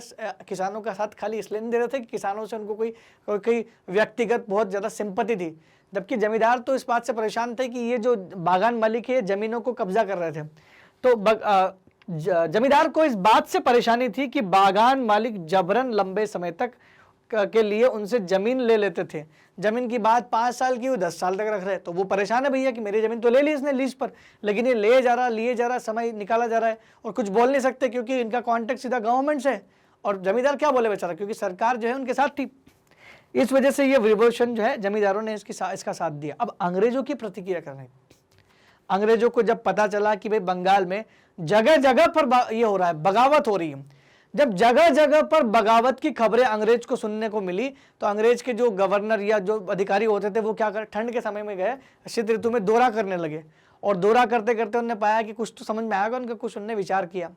किसानों का साथ खाली इसलिए नहीं दे रहे थे कि किसानों से उनको कोई व्यक्तिगत बहुत ज्यादा सिंपैथी थी, जबकि जमींदार तो इस बात से परेशान थे कि ये जो बागान मालिक है जमीनों को कब्जा कर रहे थे। तो जमींदार को इस बात से परेशानी थी कि बागान मालिक जबरन लंबे समय तक के लिए उनसे जमीन ले लेते थे। जमीन की बात 5 साल की, वो 10 साल तक रख रहे। तो वो परेशान है भैया कि मेरी जमीन तो ले ली इसने लीज पर, लेकिन ये लिए जा रहा, समय निकाला जा रहा है और कुछ बोल नहीं सकते क्योंकि इनका कॉन्टेक्ट सीधा गवर्नमेंट से है। और जमींदार क्या बोले बेचारा, क्योंकि सरकार जो है उनके साथ थी। इस वजह से ये रिवोल्यूशन जो है जमींदारों ने इसका साथ दिया। अब अंग्रेजों की प्रतिक्रिया करनी। अंग्रेजों को जब पता चला कि भाई बंगाल में जगह जगह पर ये हो रहा है, बगावत हो रही है, जब जगह जगह पर बगावत की खबरें अंग्रेज को सुनने को मिली, तो अंग्रेज के जो गवर्नर या जो अधिकारी होते थे वो क्या कर, ठंड के समय में गए, शीत ऋतु में दौरा करने लगे। और दौरा करते करते उन्होंने पाया कि कुछ तो समझ में आएगा उनका, कुछ उन्होंने विचार किया।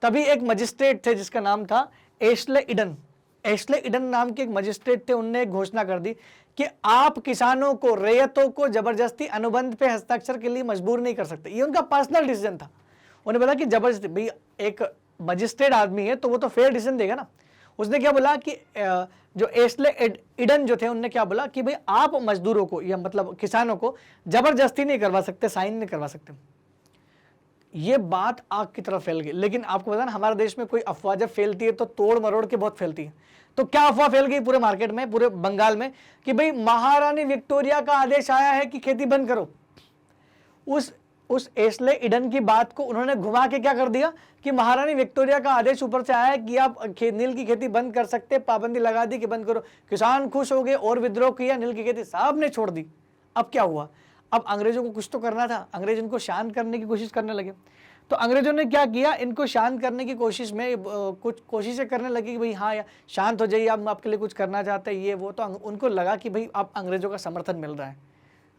तभी एक मजिस्ट्रेट थे जिसका नाम था एशले इडन। एशले इडन नाम के एक मजिस्ट्रेट थे, उनने एक घोषणा कर दी कि आप किसानों को, रैयतों को जबरदस्ती अनुबंध पे हस्ताक्षर के लिए मजबूर नहीं कर सकते। ये उनका पर्सनल डिसीजन था। उन्हें बोला कि जबरदस्ती, भाई एक मजिस्ट्रेट आदमी है तो वो तो फेयर डिसीजन देगा ना। उसने क्या बोला कि जो एशले इडन जो थे उनने क्या बोला कि भाई आप मजदूरों को या मतलब किसानों को जबरदस्ती नहीं करवा सकते, साइन नहीं करवा सकते। ये बात आग की तरफ फैल गई। लेकिन आपको पता ना हमारे देश में कोई अफवाह जब फैलती है तो तोड़ मरोड़ के बहुत फैलती है। तो क्या अफवाह फैल गई पूरे मार्केट में, पूरे बंगाल में, कि भाई महारानी विक्टोरिया का आदेश आया है कि खेती बंद करो। उस एशले इडन की बात को उन्होंने घुमा के क्या कर दिया कि महारानी विक्टोरिया का आदेश ऊपर से आया है कि आप नील की खेती बंद कर सकते, पाबंदी लगा दी कि बंद करो। किसान खुश हो गए और विद्रोह किया, नील की खेती साहब ने छोड़ दी। अब क्या हुआ, अब अंग्रेजों को कुछ तो करना था, अंग्रेज इनको शांत करने की कोशिश करने लगे। तो अंग्रेजों ने क्या किया, इनको शांत करने की कोशिश में कुछ कोशिशें करने लगी कि भाई हाँ यार शांत हो जाइए, हम आपके लिए कुछ करना चाहते हैं, ये वो। तो उनको लगा कि भाई अब अंग्रेजों का समर्थन मिल रहा है,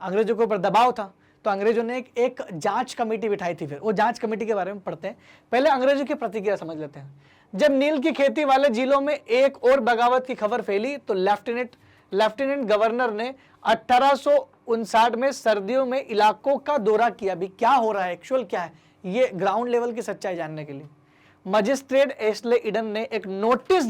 अंग्रेजों के ऊपर दबाव था। तो अंग्रेजों ने एक जांच कमेटी बिठाई थी। फिर वो जांच कमेटी के बारे में पढ़ते हैं। पहले अंग्रेजों की प्रतिक्रिया समझ लेते हैं। जब नील की खेती वाले जिलों में एक और बगावत की खबर फैली तो लेफ्टिनेंट गवर्नर ने 1859 में सर्दियों में इलाकों का दौरा किया। भी क्या हो रहा है, एक्चुअल क्या है, ये ग्राउंड लेवल की सच्चाई जानने के लिए मजिस्ट्रेट एशले इडन ने एक नोटिस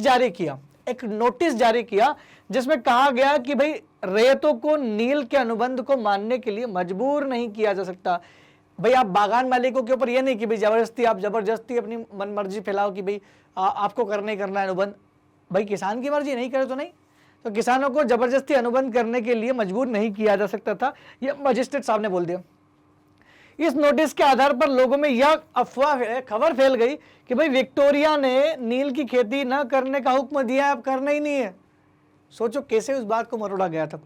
जारी किया जिसमें कहा गया कि भाई रैयतों को नील के अनुबंध को मानने के लिए मजबूर नहीं किया जा सकता। भाई आप बागान मालिकों के ऊपर ये नहीं कि भाई जबरदस्ती अपनी मनमर्जी फैलाओ कि भाई आपको करना ही करना है अनुबंध। भाई किसान की मर्जी नहीं करे तो नहीं, तो किसानों को जबरदस्ती अनुबंध करने के लिए मजबूर नहीं किया जा सकता था, यह मजिस्ट्रेट साहब ने बोल दिया। इस नोटिस के आधार पर लोगों में यह खबर फैल गई कि भाई विक्टोरिया ने नील की खेती न करने का हुक्म दिया है, अब करना ही नहीं है। सोचो कैसे उस बात को मरोड़ा गया था।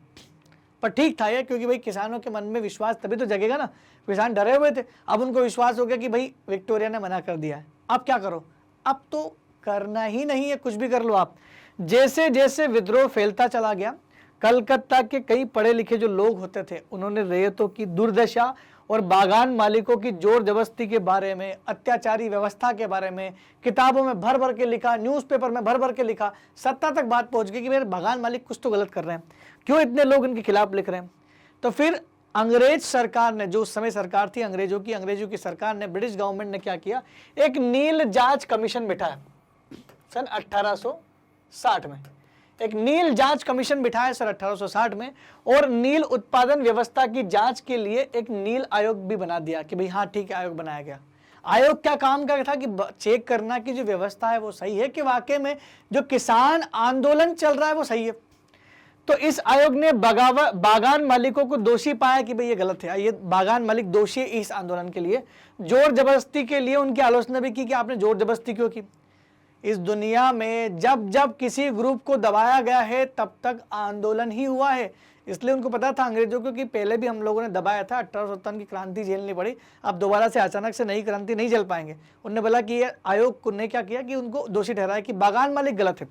पर ठीक था ये, क्योंकि भाई किसानों के मन में विश्वास तभी तो जगेगा ना। किसान डरे हुए थे, अब उनको विश्वास हो गया कि भाई विक्टोरिया ने मना कर दिया है, अब क्या करो, अब तो करना ही नहीं है, कुछ भी कर लो आप। जैसे जैसे विद्रोह फैलता चला गया, कलकत्ता के कई पढ़े लिखे जो लोग होते थे उन्होंने रैयतों की दुर्दशा और बागान मालिकों की जोर जबरदस्ती के बारे में, अत्याचारी व्यवस्था के बारे में किताबों में भर भर के लिखा, न्यूज़पेपर में भर भर के लिखा। सत्ता तक बात पहुंच गई कि मेरे बागान मालिक कुछ तो गलत कर रहे हैं, क्यों इतने लोग इनके खिलाफ लिख रहे हैं। तो फिर अंग्रेज सरकार ने, जो उस समय सरकार थी अंग्रेजों की सरकार ने, ब्रिटिश गवर्नमेंट ने क्या किया, एक नील जांच कमीशन बिठाया सन 1860 में। एक नील जांच कमीशन बिठाया सर 1860 में, और नील उत्पादन व्यवस्था की जांच के लिए एक नील आयोग भी बना दिया कि भाई हाँ ठीक है, आयोग बनाया गया। आयोग क्या काम का था कि चेक करना कि जो व्यवस्था है वो सही है, कि वाकई में जो किसान आंदोलन चल रहा है वो सही है। तो इस आयोग ने बागान मालिकों को दोषी पाया कि भाई ये गलत है, ये बागान मालिक दोषी है इस आंदोलन के लिए। जोर जबरदस्ती के लिए उनकी आलोचना भी की कि आपने जोर जबरदस्ती क्यों की। इस दुनिया में जब जब किसी ग्रुप को दबाया गया है तब तक आंदोलन ही हुआ है। इसलिए उनको पता था अंग्रेजों को कि पहले भी हम लोगों ने दबाया था, 1857 की क्रांति झेलनी पड़ी, अब दोबारा से अचानक से नई क्रांति नहीं झेल पाएंगे। उन्होंने बोला कि ये आयोग ने क्या किया कि उनको दोषी ठहराया कि बागान मालिक गलत है।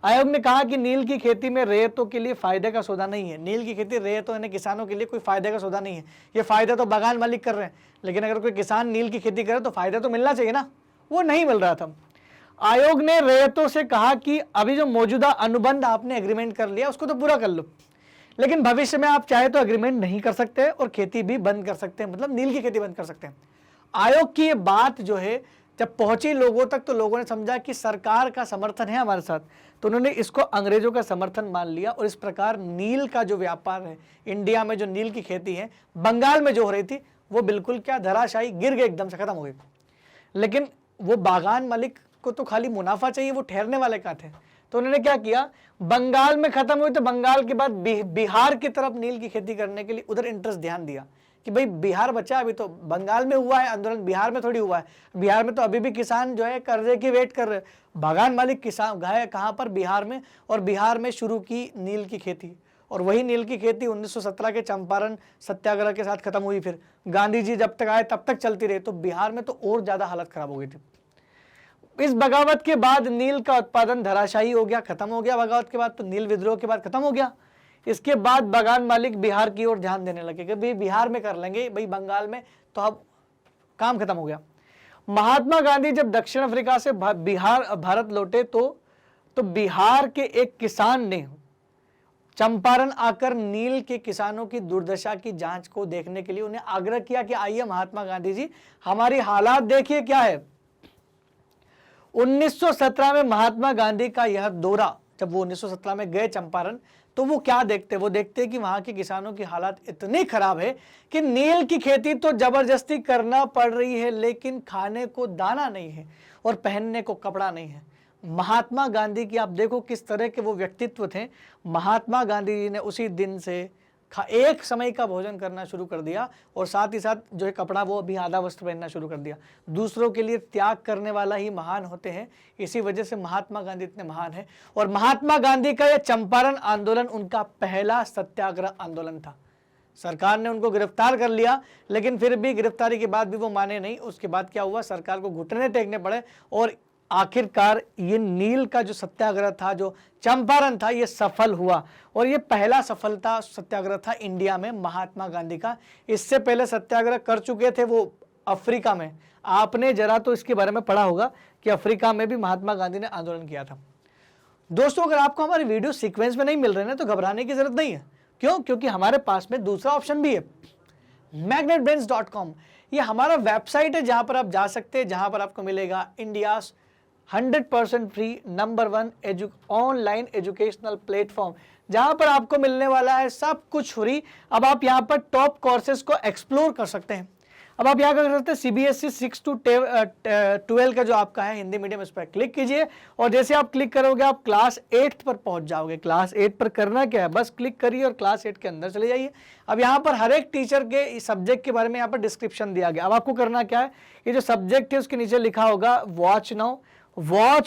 आयोग ने कहा कि नील की खेती में रैयतों के लिए फायदे का सौदा नहीं है। नील की खेती रैयतों यानी किसानों के लिए कोई फायदे का सौदा नहीं है, ये फायदा तो बागान मालिक कर रहे हैं। लेकिन अगर कोई किसान नील की खेती करे तो फायदा तो मिलना चाहिए ना, वो नहीं मिल रहा था। आयोग ने रैयतों से कहा कि अभी जो मौजूदा अनुबंध आपने एग्रीमेंट कर लिया उसको तो पूरा कर लो, लेकिन भविष्य में आप चाहे तो एग्रीमेंट नहीं कर सकते और खेती भी बंद कर सकते हैं, मतलब नील की खेती बंद कर सकते हैं। आयोग की ये बात जो है जब पहुंची लोगों तक तो लोगों ने समझा कि सरकार का समर्थन है हमारे साथ, तो उन्होंने इसको अंग्रेजों का समर्थन मान लिया। और इस प्रकार नील का जो व्यापार है, इंडिया में जो नील की खेती है, बंगाल में जो हो रही थी, वो बिल्कुल क्या धराशायी गिर गई, एकदम से खत्म हो गई। लेकिन वो बागान मालिक को तो खाली मुनाफा चाहिए, वो ठहरने वाले का थे। तो उन्होंने क्या किया, बंगाल में खत्म हुई तो बंगाल के बाद बिहार की तरफ नील की खेती करने के लिए उधर इंटरेस्ट ध्यान दिया कि भाई बिहार बचा, अभी तो बंगाल में हुआ है आंदोलन, बिहार में थोड़ी हुआ है। बिहार में तो अभी भी किसान जो है कर्जे की वेट कर रहे, बागान मालिक किसान गए कहाँ पर, बिहार में। और बिहार में शुरू की नील की खेती, और वही नील की खेती 1917 के चंपारण सत्याग्रह के साथ खत्म हुई। फिर गांधी जी जब तक आए तब तक चलती रही, तो बिहार में तो और ज्यादा हालत खराब हो गई थी। इस बगावत के बाद नील का उत्पादन धराशायी हो गया, खत्म हो गया। बगावत के बाद तो नील विद्रोह के बाद खत्म हो गया। इसके बाद बागान मालिक बिहार की ओर ध्यान देने लगे कि भाई बिहार में कर लेंगे, भाई बंगाल में तो अब काम खत्म हो गया। महात्मा गांधी जब दक्षिण अफ्रीका से भारत लौटे तो बिहार के एक किसान ने चंपारण आकर नील के किसानों की दुर्दशा की जांच को देखने के लिए उन्हें आग्रह किया कि आइए महात्मा गांधी जी, हमारी हालात देखिए क्या है। 1917 में महात्मा गांधी का यह दौरा, जब वो 1917 में गए चंपारण, तो वो क्या देखते, वो देखते कि वहां के किसानों की हालात इतनी खराब है कि नील की खेती तो जबरदस्ती करना पड़ रही है, लेकिन खाने को दाना नहीं है और पहनने को कपड़ा नहीं है। महात्मा गांधी की आप देखो किस तरह के वो व्यक्तित्व थे। महात्मा गांधी जी ने उसी दिन से एक समय का भोजन करना शुरू कर दिया और साथ ही साथ जो है कपड़ा वो अभी आधा वस्त्र पहनना शुरू कर दिया। दूसरों के लिए त्याग करने वाला ही महान होते हैं, इसी वजह से महात्मा गांधी इतने महान हैं। और महात्मा गांधी का यह चंपारण आंदोलन उनका पहला सत्याग्रह आंदोलन था। सरकार ने उनको गिरफ्तार कर लिया, लेकिन फिर भी गिरफ्तारी के बाद भी वो माने नहीं। उसके बाद क्या हुआ, सरकार को घुटने टेकने पड़े और आखिरकार ये नील का जो सत्याग्रह था, जो चंपारण था, ये सफल हुआ और ये पहला सफलता सत्याग्रह था इंडिया में महात्मा गांधी का। इससे पहले सत्याग्रह कर चुके थे वो अफ्रीका में। आपने जरा तो इसके बारे में पढ़ा होगा कि अफ्रीका में भी महात्मा गांधी ने आंदोलन किया था। दोस्तों, अगर आपको हमारे वीडियो सीक्वेंस में नहीं मिल रहे ना तो घबराने की जरूरत नहीं है। क्यों? क्योंकि हमारे पास में दूसरा ऑप्शन भी है, magnetbrains.com। ये हमारा वेबसाइट है जहां पर आप जा सकते हैं, जहां पर आपको मिलेगा India 100% free number 1 online educational platform, जहां पर आपको मिलने वाला है सब कुछ फ्री। अब आप यहां पर टॉप कोर्सेज को एक्सप्लोर कर सकते हैं। अब आप यहाँ कर सकते हैं CBSE 6 to 12 का जो आपका है हिंदी मीडियम, इस पर क्लिक कीजिए और जैसे आप क्लिक करोगे आप क्लास 8 पर पहुंच जाओगे। क्लास 8 पर करना क्या है, बस क्लिक करिए और क्लास 8 के अंदर चले जाइए। अब यहाँ पर हर एक टीचर के सब्जेक्ट के बारे में यहाँ पर डिस्क्रिप्शन दिया गया। अब आपको करना क्या है, ये जो सब्जेक्ट है उसके नीचे लिखा होगा वॉच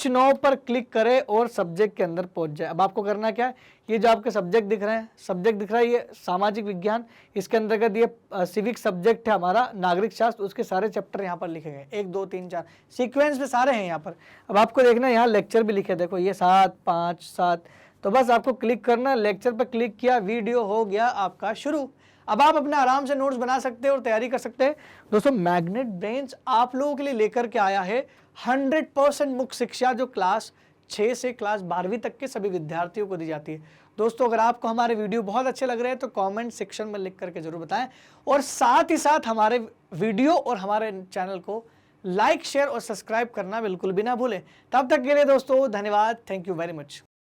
नाउ पर क्लिक करें और सब्जेक्ट के अंदर पहुंच जाए। अब आपको करना क्या है, ये जो आपके सब्जेक्ट दिख रहे हैं, सब्जेक्ट दिख रहा है ये सामाजिक विज्ञान, इसके अंतर्गत ये सिविक सब्जेक्ट है हमारा नागरिक शास्त्र, उसके सारे चैप्टर यहाँ पर लिखे गए 1 2 3 4 सीक्वेंस में सारे हैं यहाँ पर। अब आपको देखना है यहाँ लेक्चर भी लिखे, देखो ये 7 5 7, तो बस आपको क्लिक करना, लेक्चर पर क्लिक किया, वीडियो हो गया आपका शुरू। अब आप अपने आराम से नोट्स बना सकते हैं और तैयारी कर सकते हैं। दोस्तों, मैग्नेट ब्रेन्स आप लोगों के लिए लेकर के आया है 100% मुक्त शिक्षा, जो क्लास 6 से क्लास 12वीं तक के सभी विद्यार्थियों को दी जाती है। दोस्तों, अगर आपको हमारे वीडियो बहुत अच्छे लग रहे हैं तो कमेंट सेक्शन में लिख करके जरूर बताएं और साथ ही साथ हमारे वीडियो और हमारे चैनल को लाइक, शेयर और सब्सक्राइब करना बिल्कुल भी ना भूलें। तब तक के लिए दोस्तों धन्यवाद, थैंक यू वेरी मच।